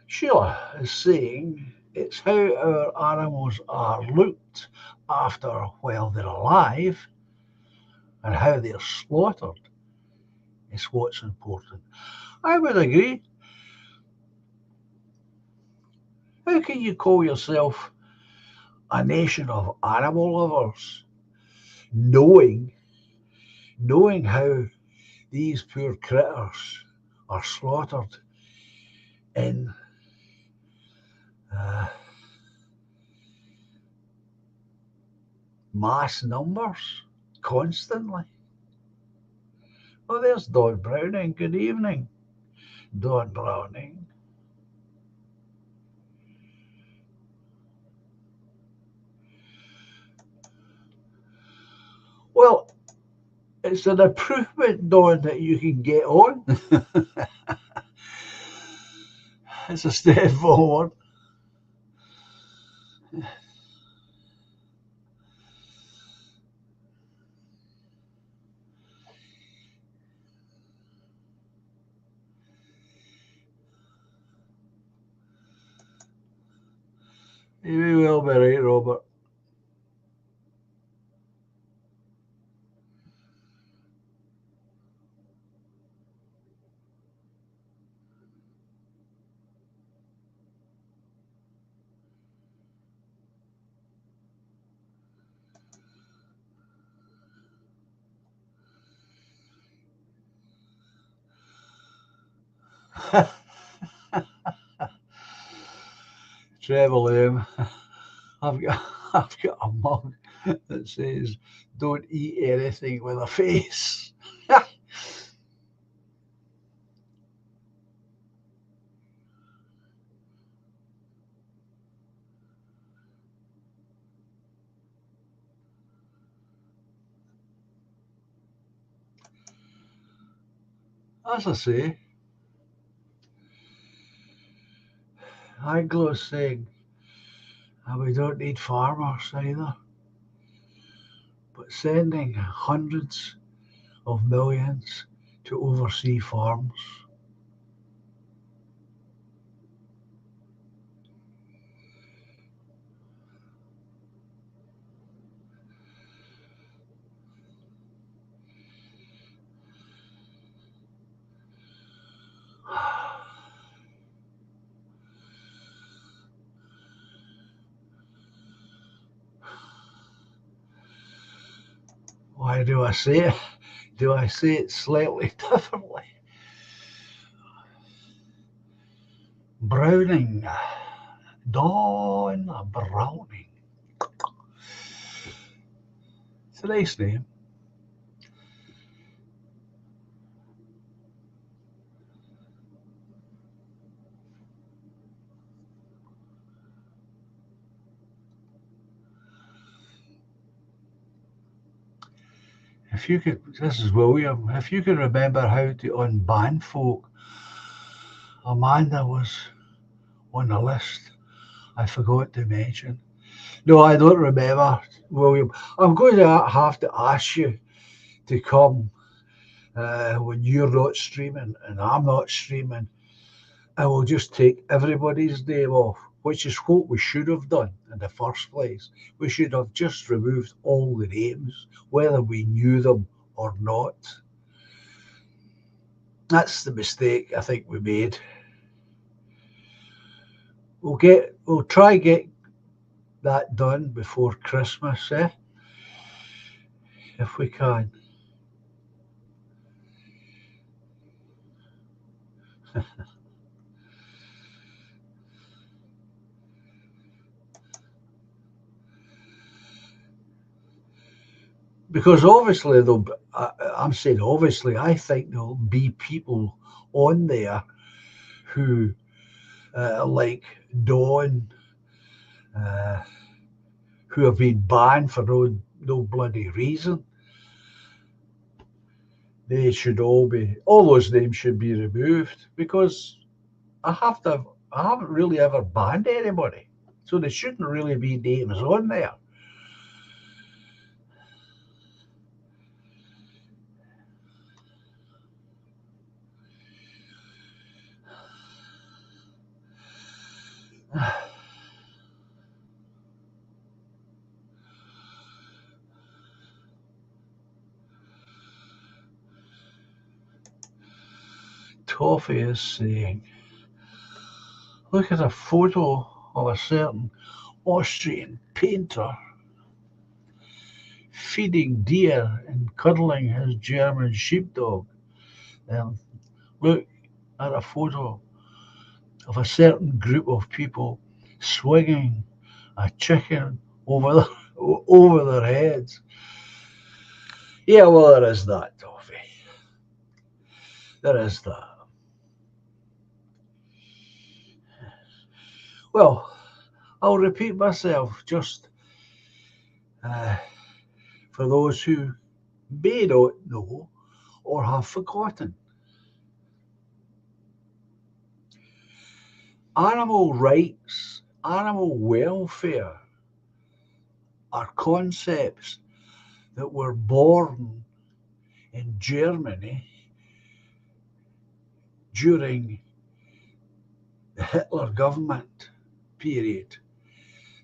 Sheila is saying it's how our animals are looked after while they're alive and how they're slaughtered is what's important. I would agree. How can you call yourself a nation of animal lovers knowing how these poor critters are slaughtered in uh, mass numbers constantly? Oh, there's Don Browning. Good evening, Don Browning. Well, it's an improvement, Don, that you can get on. It's a step forward. You may well be right, Robert. Treble M. I've got I've got a mug that says don't eat anything with a face. As I say, Anglo's saying And we don't need farmers either. But sending hundreds of millions to oversee farms. Why do I say it? Do I say it slightly differently? Browning. Dawn Browning. It's a nice name. If you could, this is William, if you can remember how to unban folk, Amanda was on the list I forgot to mention. No, I don't remember, William. I'm going to have to ask you to come when you're not streaming and I'm not streaming. I will just take everybody's name off, which is what we should have done in the first place. We should have just removed all the names, whether we knew them or not. That's the mistake I think we made. We'll try get that done before Christmas, if we can. Because obviously I'm saying obviously, I think there'll be people on there who like Dawn, uh, who have been banned for no bloody reason. They should all those names should be removed because I haven't really ever banned anybody, so there shouldn't really be names on there. Toffee is saying, look at a photo of a certain Austrian painter feeding deer and cuddling his German sheepdog. Then look at a photo of a certain group of people swinging a chicken over their heads. Yeah, well, there is that, Toffee. There is that. Well, I'll repeat myself just uh, for those who may not know or have forgotten. Animal rights, animal welfare are concepts that were born in Germany during the Hitler government period.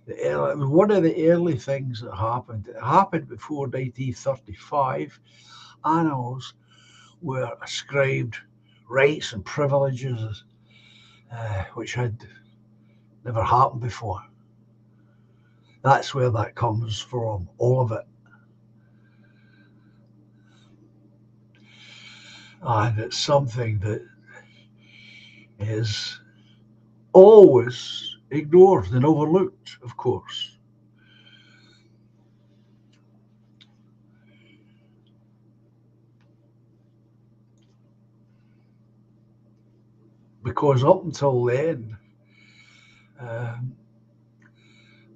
One of the early things that happened, it happened before 1935, animals were ascribed rights and privileges which had never happened before. That's where that comes from, all of it. And it's something that is always ignored and overlooked, of course. Because up until then, um,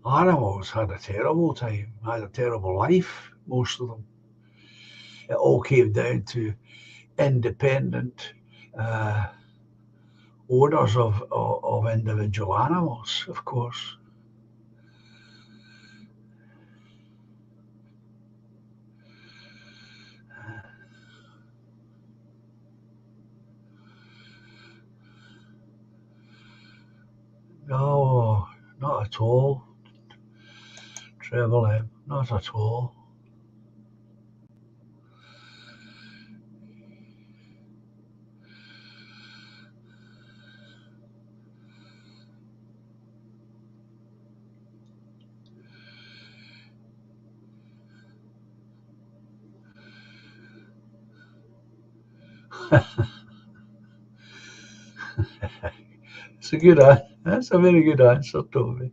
animals had a terrible time, had a terrible life, most of them. It all came down to independent uh, owners of individual animals, of course. No, not at all. Treble M, not at all. It's a good answer. That's a very good answer, Toby.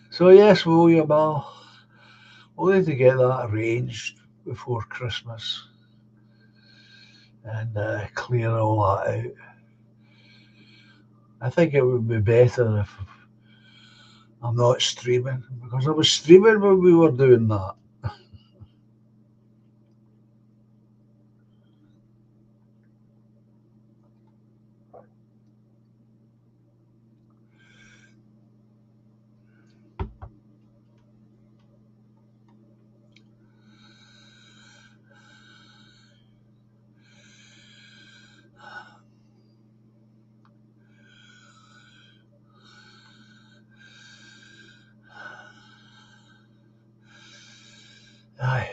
So yes, William, we'll need to get that arranged before Christmas and clear all that out. I think it would be better if I'm not streaming, because I was streaming when we were doing that. Aye.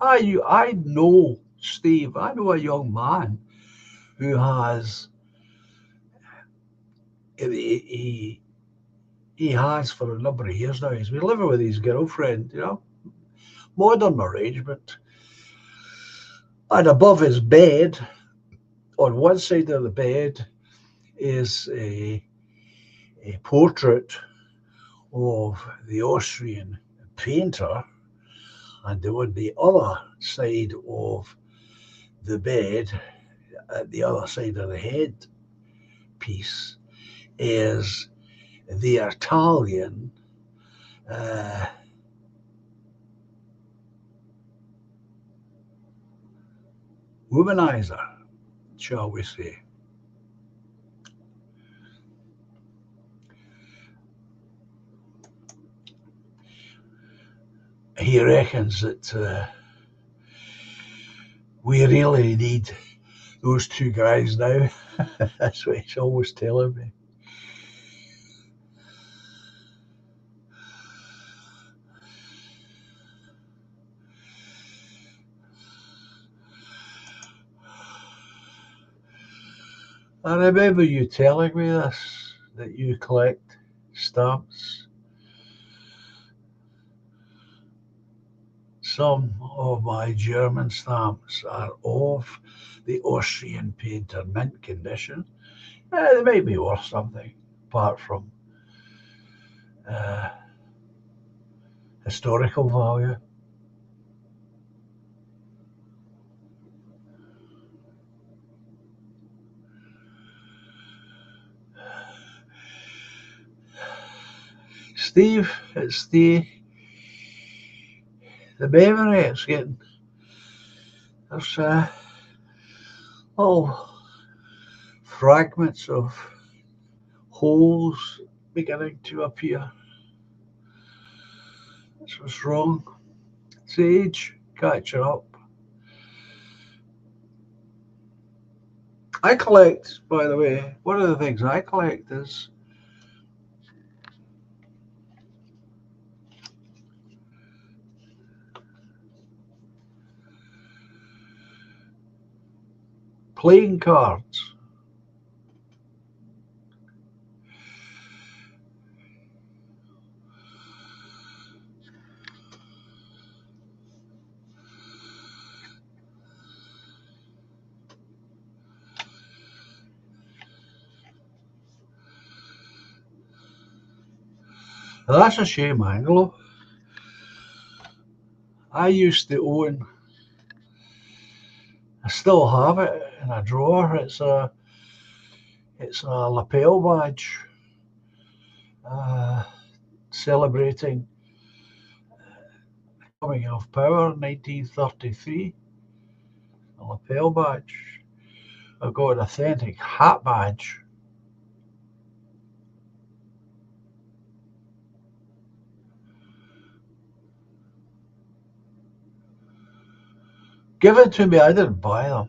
I know, Steve, I know a young man who has, he, he has for a number of years now, he's been living with his girlfriend, modern arrangement. And above his bed, on one side of the bed, is a portrait of the Austrian painter, and on the other side of the bed, at the other side of the head piece, is the Italian uh, womanizer, shall we say. He reckons that we really need those two guys now. That's what he's always telling me. I remember you telling me this, that you collect stamps. Some of my German stamps are of the Austrian painter, mint condition. They might be worth something, apart from uh, historical value. Steve, it's the memory. It's getting there's little fragments of holes beginning to appear. That's what's wrong. It's age catching up. I collect, by the way. One of the things I collect is playing cards. Now, that's a shame, Anglo. I used to own I still have it in a drawer. It's a lapel badge uh, celebrating coming of power 1933. A lapel badge. I've got an authentic hat badge. Give it to me. I didn't buy them.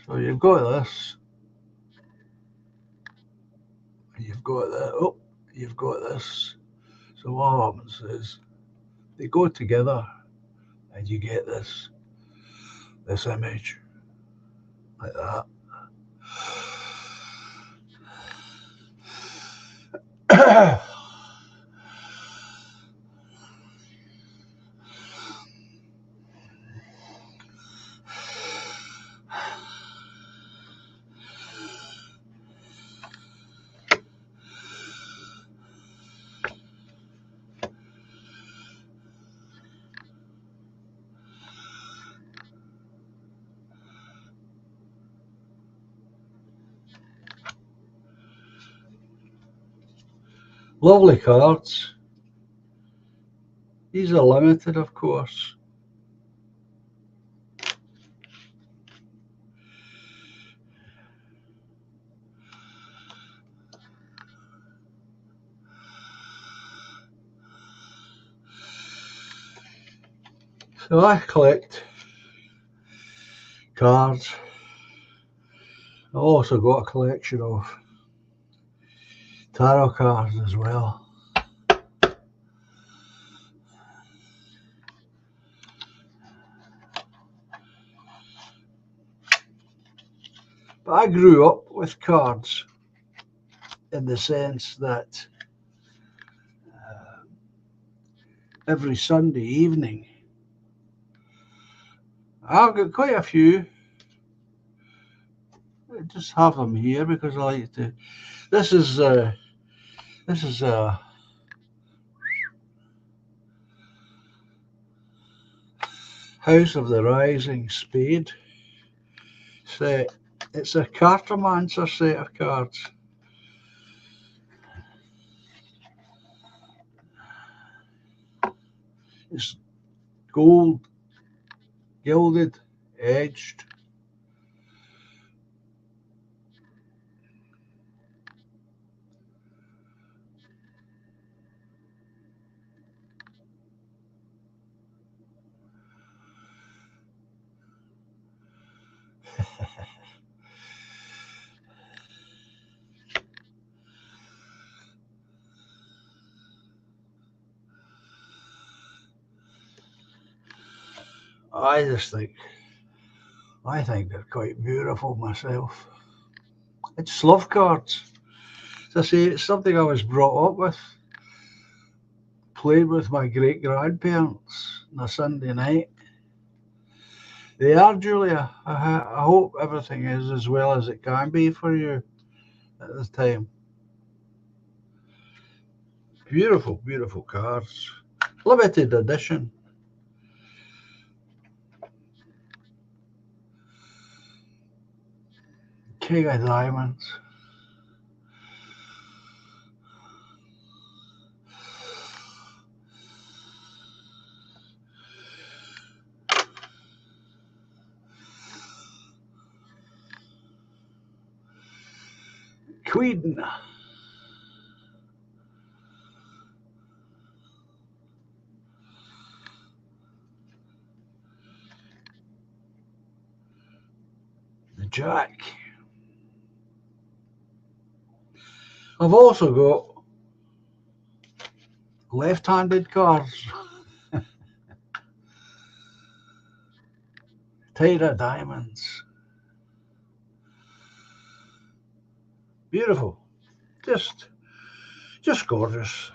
So you've got this. You've got that. Oh, you've got this. So what happens is they go together, and you get this image like that. Lovely cards. These are limited, of course. So I collect cards. I've also got a collection of tarot cards as well. But I grew up with cards in the sense that every Sunday evening, I've got quite a few. I just have them here because I like to. This is House of the Rising Spade set. It's a Cartomancer set of cards. It's gold, gilded, edged. I just think, I think they're quite beautiful myself. I just love cards. As I say, it's something I was brought up with. Played with my great grandparents on a Sunday night. They are, Julia. I hope everything is as well as it can be for you at this time. Beautiful, beautiful cards. Limited edition. King of Diamonds. Queen. The Jack. I've also got left-handed cars. Tied of diamonds. Beautiful. Just gorgeous.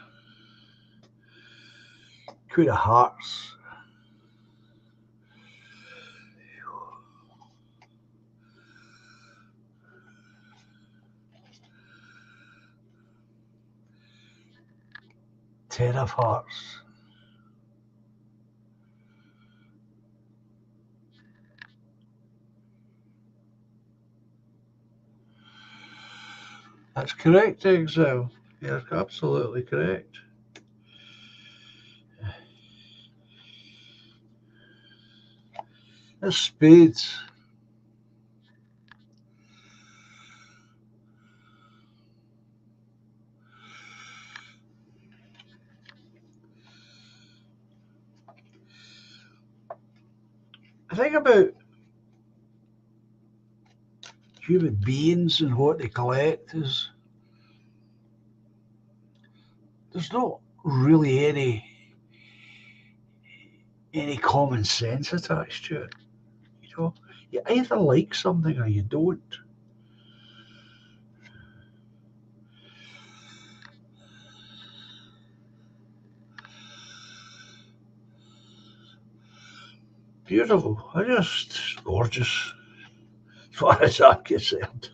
Queen of Hearts. Ten of Hearts. That's correct, Exile. You're absolutely correct. That's spades. The thing about human beings and what they collect is there's not really any common sense attached to it. You know, you either like something or you don't. Beautiful. Gorgeous. As far as I'm concerned.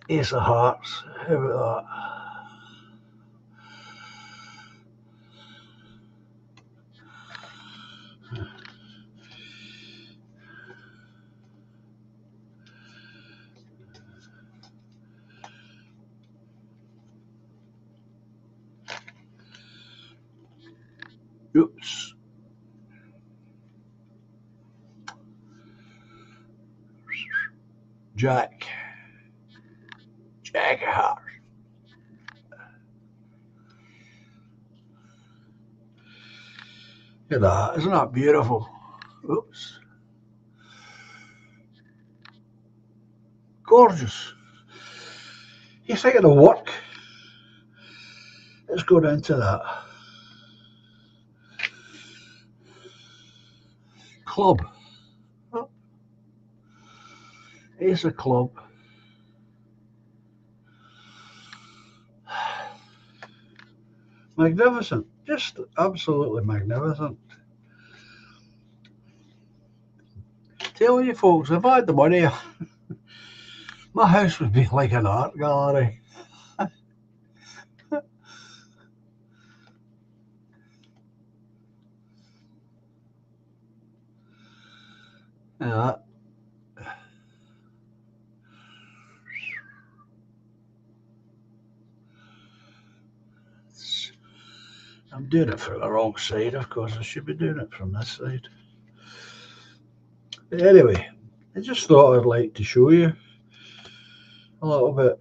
Ace of Hearts. How about that? Oops. Jack of Hearts. Look at that. Isn't that beautiful? Oops. Gorgeous. You think of the work that's going into that. Club. Oh, Ace of Club. Magnificent. Just absolutely magnificent. Telling you folks, if I had the money, my house would be like an art gallery. Yeah. I'm doing it from the wrong side, of course. I should be doing it from this side. But anyway, I just thought I'd like to show you a little bit.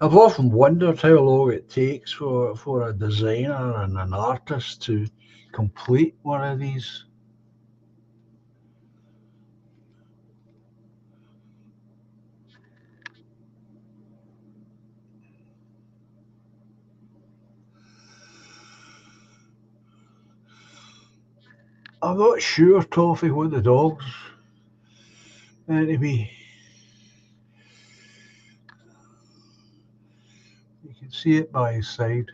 I've often wondered how long it takes for a designer and an artist to complete one of these. I'm not sure, Toffee, what the dog's meant to be. You can see it by his side.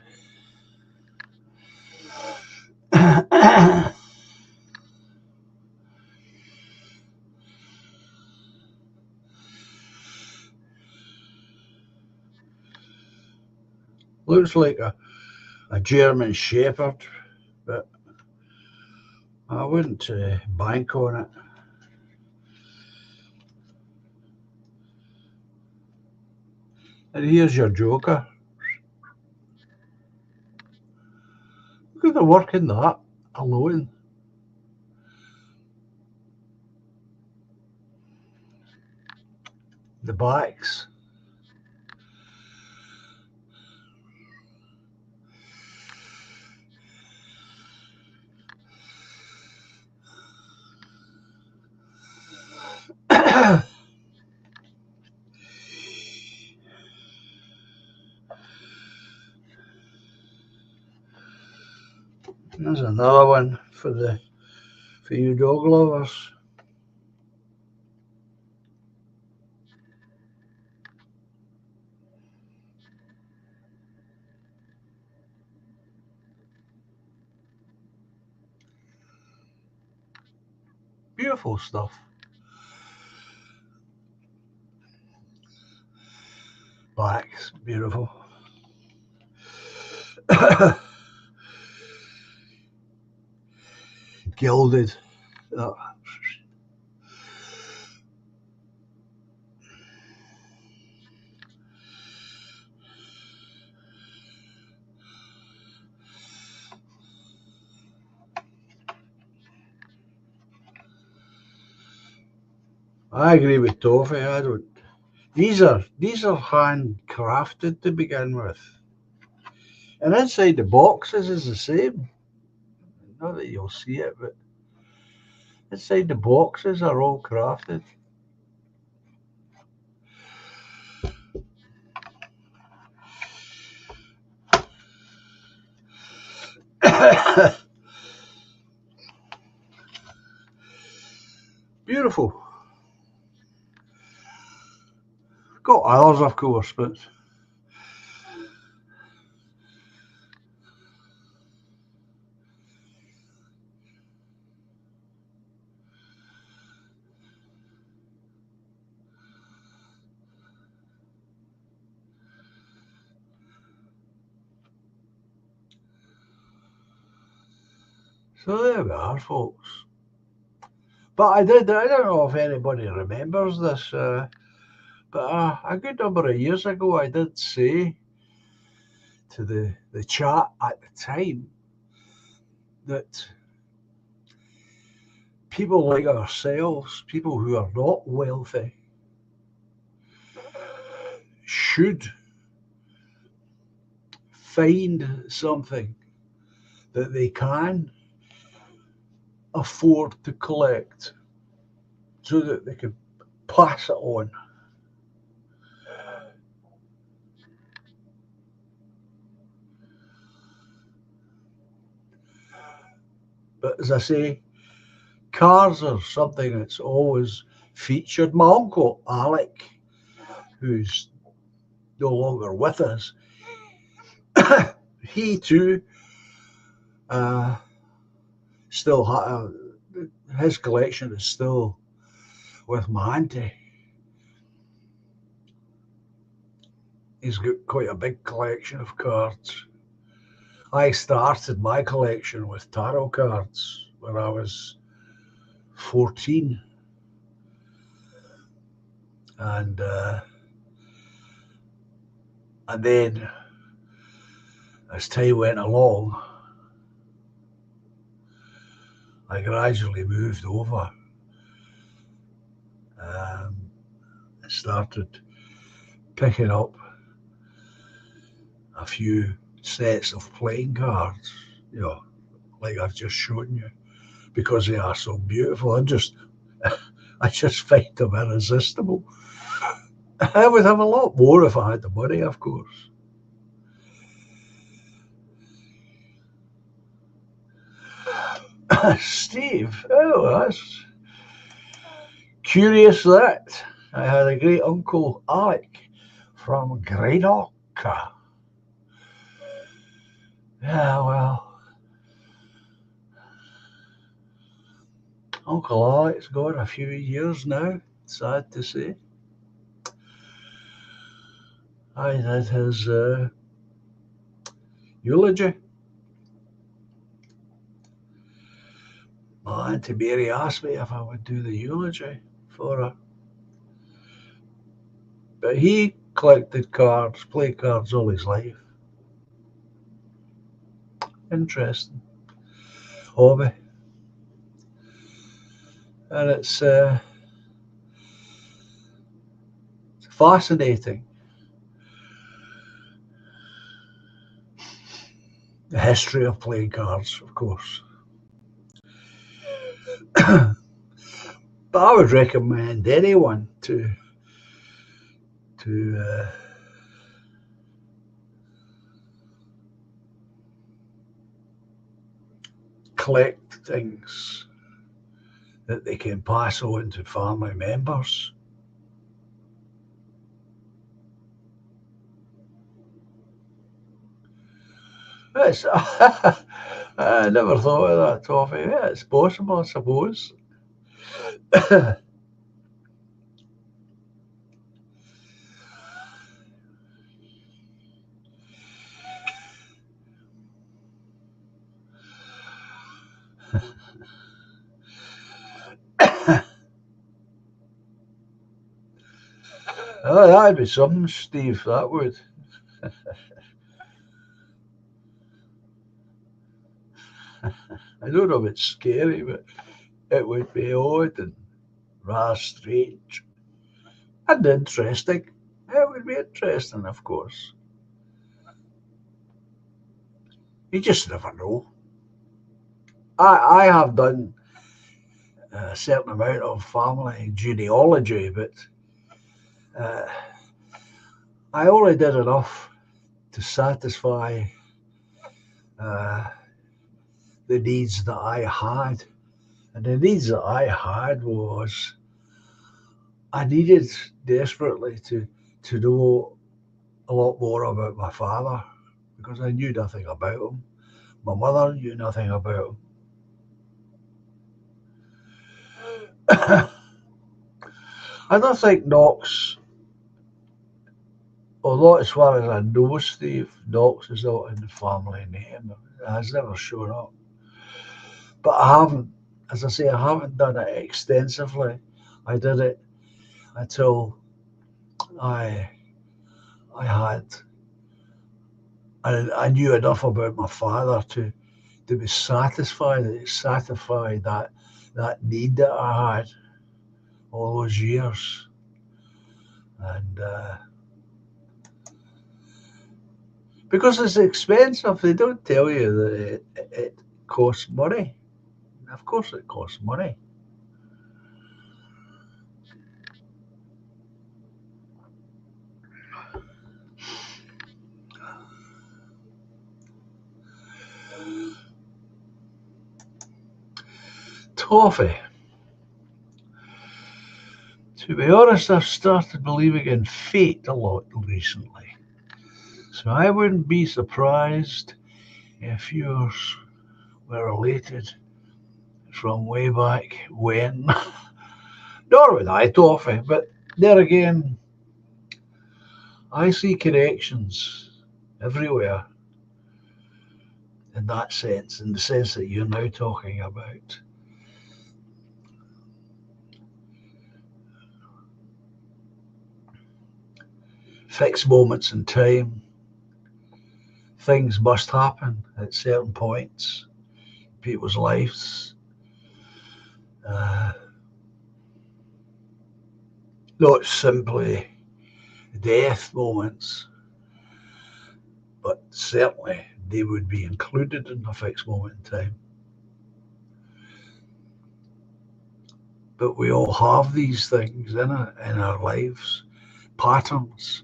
Looks like a German Shepherd, but I wouldn't bank on it. And here's your Joker. Look at the work in that alone. the backs. There's another one for you dog lovers. Beautiful stuff. Black's beautiful. Gilded. Oh. I agree with Toffee. I don't. These are handcrafted to begin with, and inside the boxes is the same. Not that you'll see it, but inside the boxes are all crafted. Beautiful. Got others, of course, but so there we are, folks. But I don't know if anybody remembers this, but a good number of years ago, I did say to the chat at the time that people like ourselves, people who are not wealthy, should find something that they can afford to collect so that they can pass it on. But as I say, cars are something that's always featured. My uncle Alec, who's no longer with us, he too still his collection is still with my auntie. He's got quite a big collection of cards. I started my collection with tarot cards when I was 14, and then as time went along, I gradually moved over. I started picking up a few sets of playing cards, like I've just shown you, because they are so beautiful. I just find them irresistible. I would have a lot more if I had the money, of course. Steve, oh, that's curious that. I had a great uncle Alec from Greenock. Yeah, well, Uncle Alec's gone a few years now, sad to say. I did his eulogy. My Auntie Mary asked me if I would do the eulogy for her. But he collected cards, played cards all his life. Interesting hobby. And it's fascinating. The history of playing cards, of course. But I would recommend anyone to collect things that they can pass on to family members. It's, I never thought of that, Toffee. Yeah, it's possible, I suppose. Oh, that'd be something, Steve. That would. I don't know if it's scary, but it would be odd and rather strange and interesting. It would be interesting, of course. You just never know. I have done a certain amount of family genealogy, but uh, I only did enough to satisfy uh, the needs that I had. And the needs that I had was I needed desperately to know a lot more about my father because I knew nothing about him. My mother knew nothing about him. I don't think Knox, although as far as I know, Steve, Knox is not in the family name. It has never shown up. But I haven't, as I say, I haven't done it extensively. I did it until I I had I knew enough about my father to be satisfied that it satisfied that need that I had all those years. And because it's expensive, they don't tell you that it costs money. Of course, it costs money. Toffee. To be honest, I've started believing in fate a lot recently. So I wouldn't be surprised if yours were related from way back when. Nor would I, Toffee, but there again, I see connections everywhere in that sense, in the sense that you're now talking about. Fixed moments in time, things must happen at certain points in people's lives. Uh, Not simply death moments, but certainly they would be included in a fixed moment in time. But we all have these things in our lives, patterns,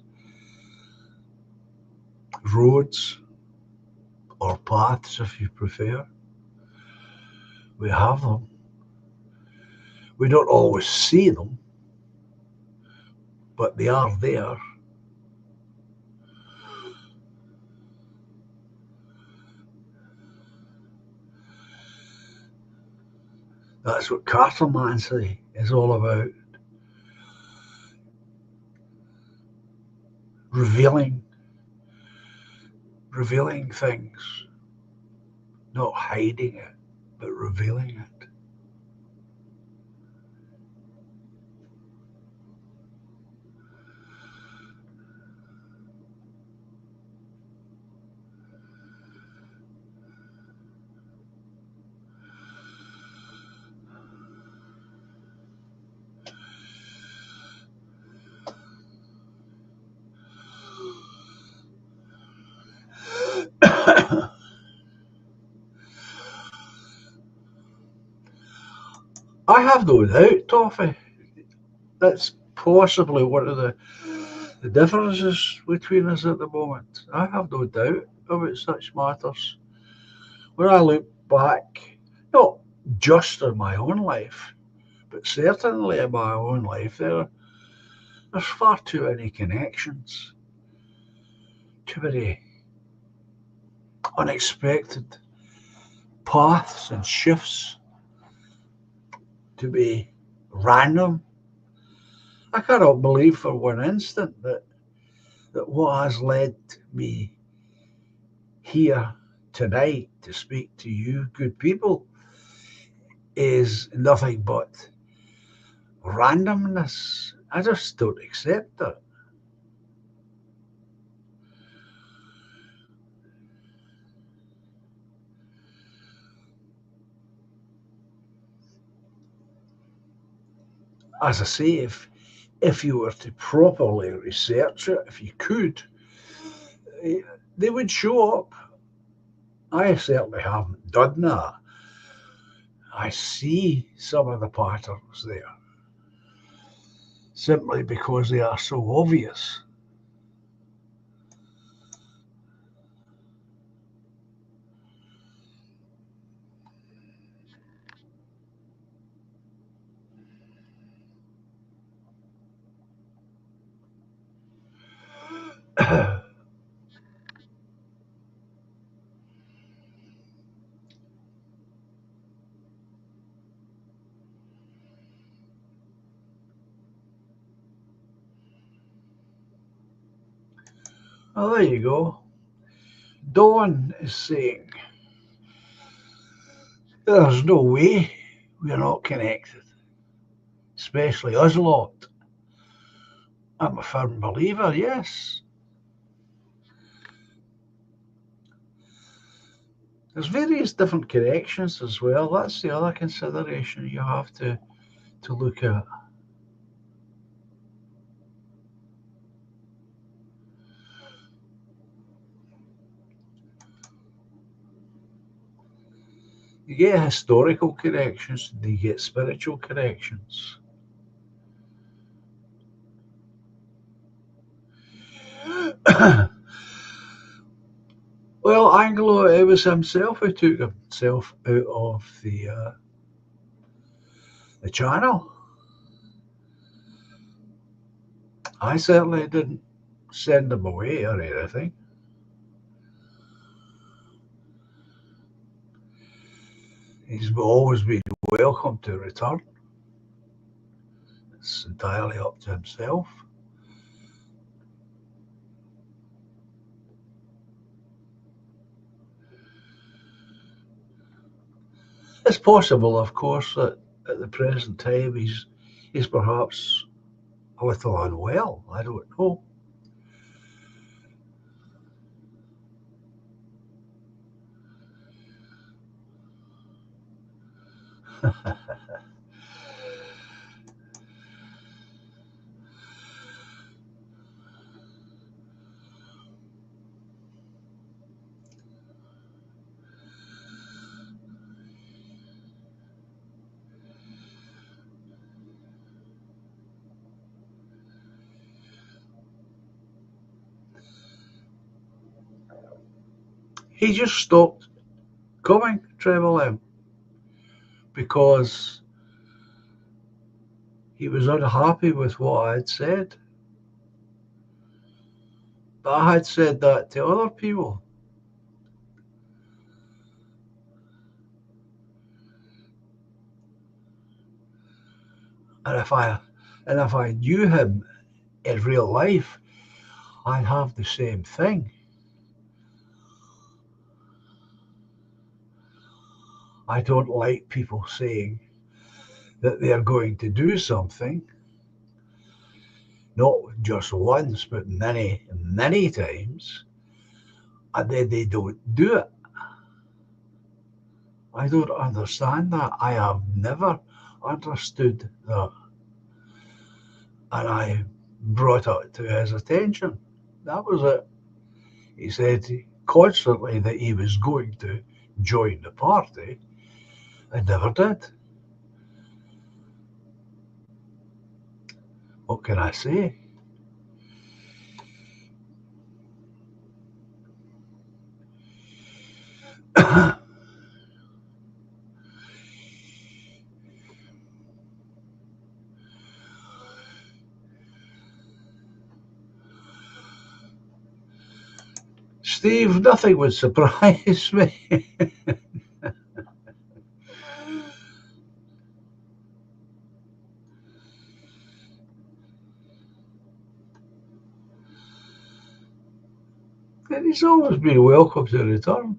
roads, or paths if you prefer. We have them. We don't always see them, but they are there. That's what cartomancy is all about. Revealing, revealing things, not hiding it, but revealing it. I have no doubt, Toffee. That's possibly one of the differences between us at the moment. I have no doubt about such matters. When I look back, not just on my own life, but certainly in my own life, there's far too many connections, too many unexpected paths and shifts to be random. I cannot believe for one instant that what has led me here tonight to speak to you, good people, is nothing but randomness. I just don't accept it. As I say, if you were to properly research it, if you could, eh, they would show up. I certainly haven't done that. I see some of the patterns there simply because they are so obvious. Well, there you go. Dawn is saying, there's no way we're not connected, especially us lot. I'm a firm believer, yes. There's various different connections as well. That's the other consideration you have to look at. You get historical connections, and you get spiritual connections. Well, Anglo, it was himself who took himself out of the channel. I certainly didn't send him away or anything. He's always been welcome to return. It's entirely up to himself. It's possible, of course, that at the present time he's perhaps a little unwell. I don't know. He just stopped coming, Treble M, because he was unhappy with what I had said. But I had said that to other people. And if I knew him in real life, I'd have the same thing. I don't like people saying that they're going to do something, not just once, but many, many times, and then they don't do it. I don't understand that. I have never understood that. And I brought it to his attention. That was it. He said constantly that he was going to join the party and never did. What can I say? Steve, nothing would surprise me. And he's always been welcome to return.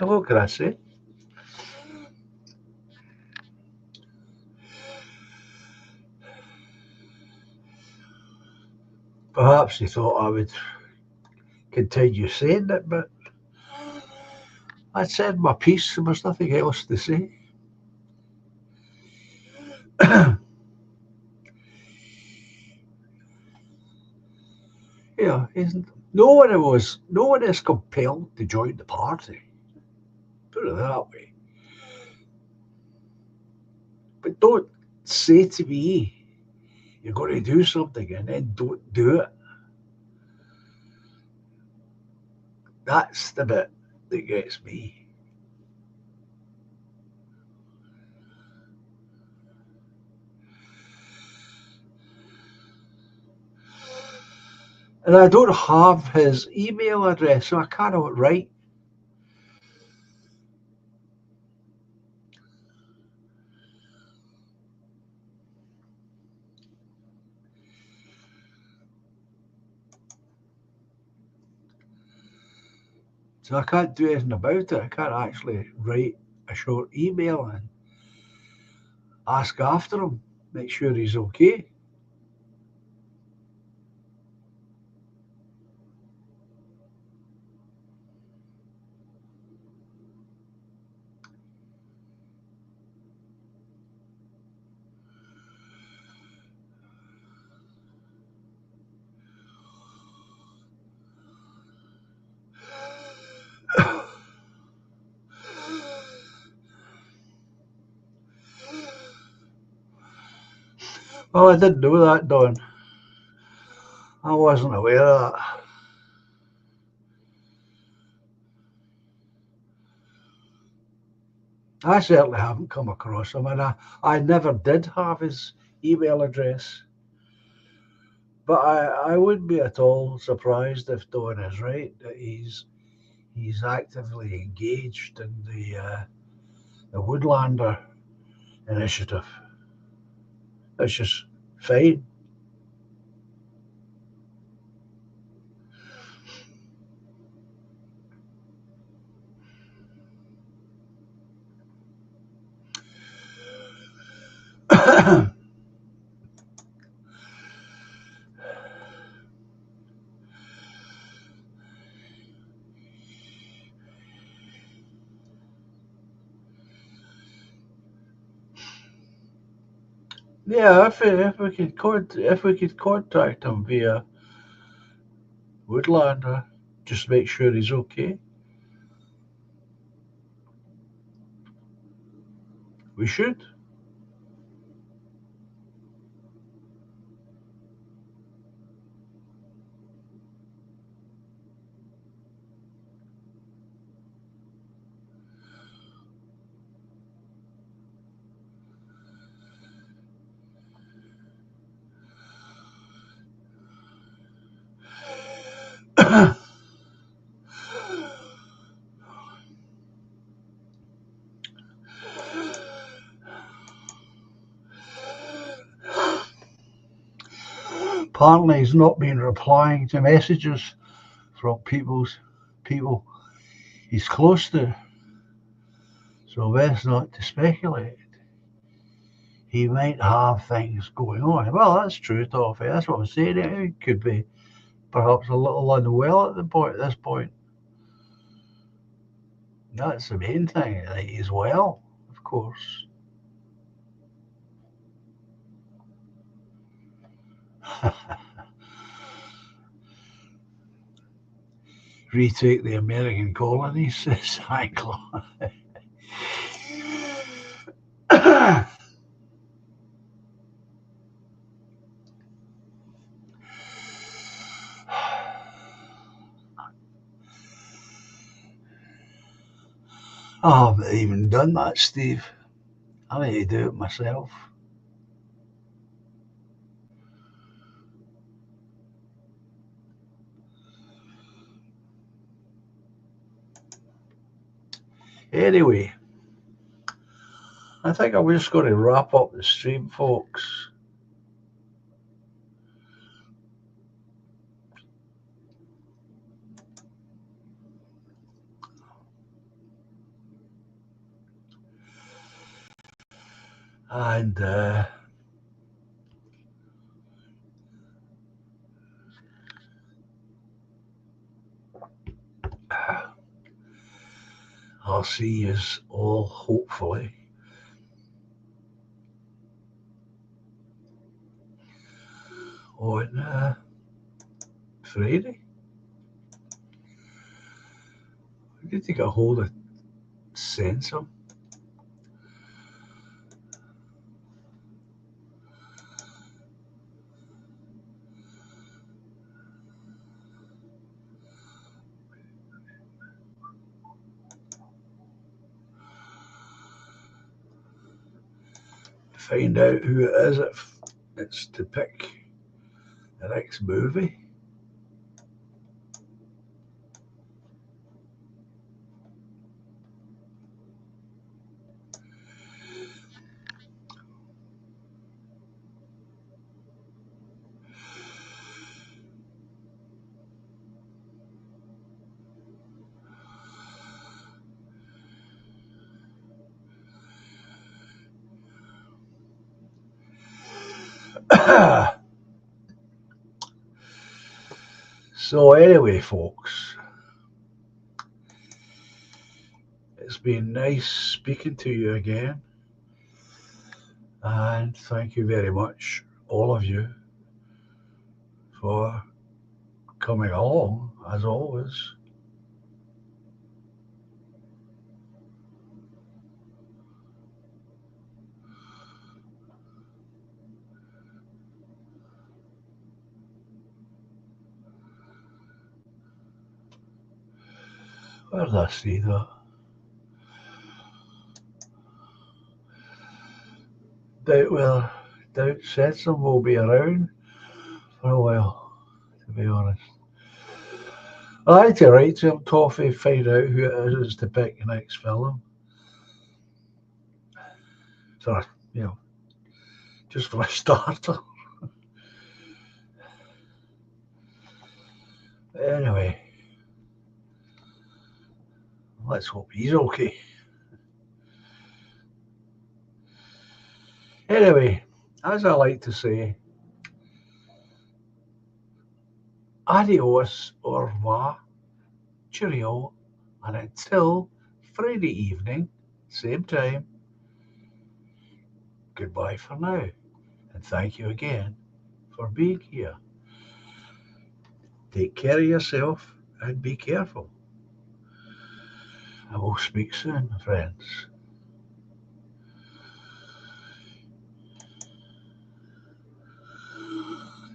What can I say? Perhaps he thought I would continue saying it, but I said my piece. There was nothing else to say. Yeah, isn't no one is compelled to join the party. Put it that way. But don't say to me you're going to do something and then don't do it. That's the bit that gets me. And I don't have his email address, so I cannot write. So I can't do anything about it. I can't actually write a short email and ask after him, make sure he's okay. Well, I didn't know that, Don. I wasn't aware of that. I certainly haven't come across him, and I never did have his email address. But I wouldn't be at all surprised if Don is right that he's actively engaged in the Woodlander initiative. That's just fine. Yeah, if we could contact him via Woodlander, just make sure he's okay. We should. Apparently, he's not been replying to messages from people he's close to, so best not to speculate. He might have things going on. Well, that's true, Toffee. That's what I'm saying. He could be perhaps a little unwell at this point. That's the main thing. That he's well, of course. Retake the American colonies, says Anglo. I haven't even done that, Steve. I need to do it myself. Anyway, I think I'm just going to wrap up the stream, folks. And I'll see you all, hopefully, on Friday. I need to get a hold of Sensor. Find out who it is if it's to pick the next movie. So anyway, folks, it's been nice speaking to you again, and thank you very much, all of you, for coming along as always. Where did I see that? Doubt Setson will be around for a while, to be honest. I had to write to him, Toffee, find out who it is to pick the next film. So, just for a starter. Anyway, let's hope he's okay. Anyway, as I like to say, adios, au revoir, cheerio, and until Friday evening, same time, goodbye for now, and thank you again for being here. Take care of yourself and be careful. I will speak soon, friends.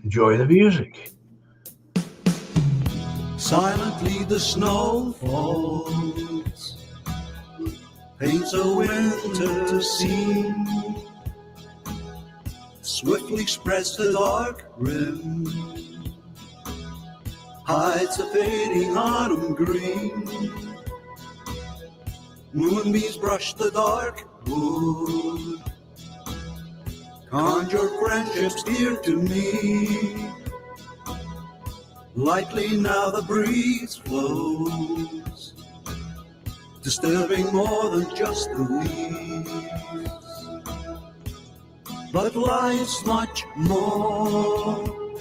Enjoy the music. Silently the snow falls, paints a winter scene, swiftly spreads the dark rim, hides a fading autumn green. Moonbeams brush the dark wood, conjure friendships dear to me. Lightly now the breeze flows, disturbing more than just the leaves. But life's much more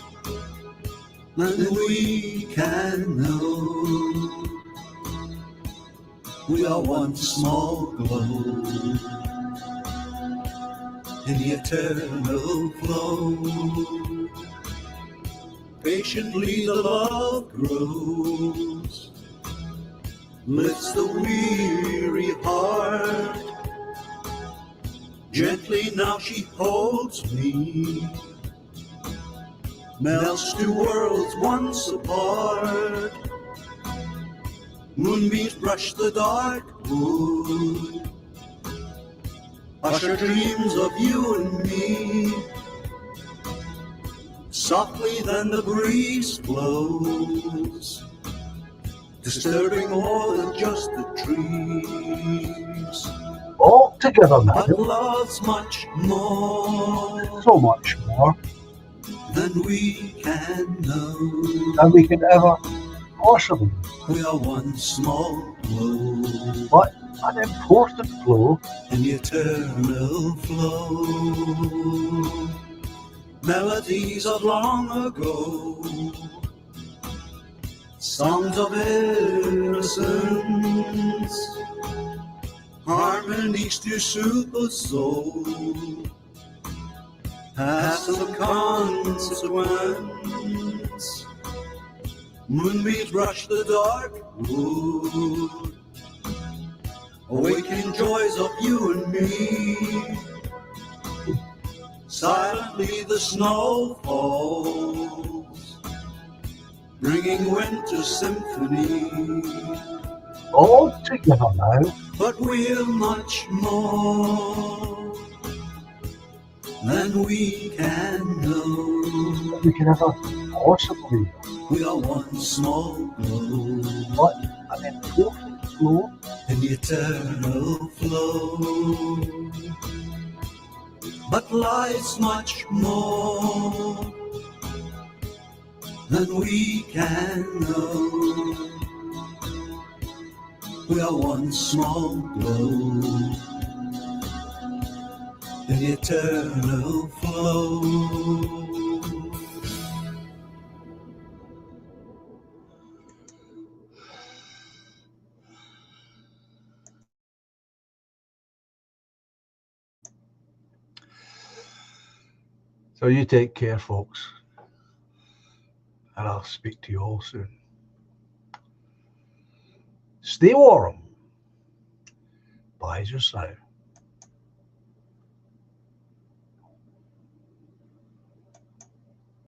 than we can know. We are one small glow in the eternal flow. Patiently the love grows, lifts the weary heart. Gently now she holds me, melts two worlds once apart. Moonbeams brush the dark wood, usher dreams of you and me. Softly then the breeze blows, disturbing more than just the trees. All together now, But love's much more so much more than we can know. than we can ever possibly. We are one small glow, But an important flow, an eternal flow. Melodies of long ago, songs of innocence, harmonies to soothe the soul, past the consequence. Moonbeams brush the dark wood, awakening joys of you and me. Silently the snow falls, bringing winter symphony. all together now, But we're much more than we can know. than we can ever possibly. We are one small glow, But an important flow, an eternal flow. But life's much more than we can know. We are one small glow, an eternal flow. so you take care, folks, and I'll speak to you all soon. Stay warm. Bye just now.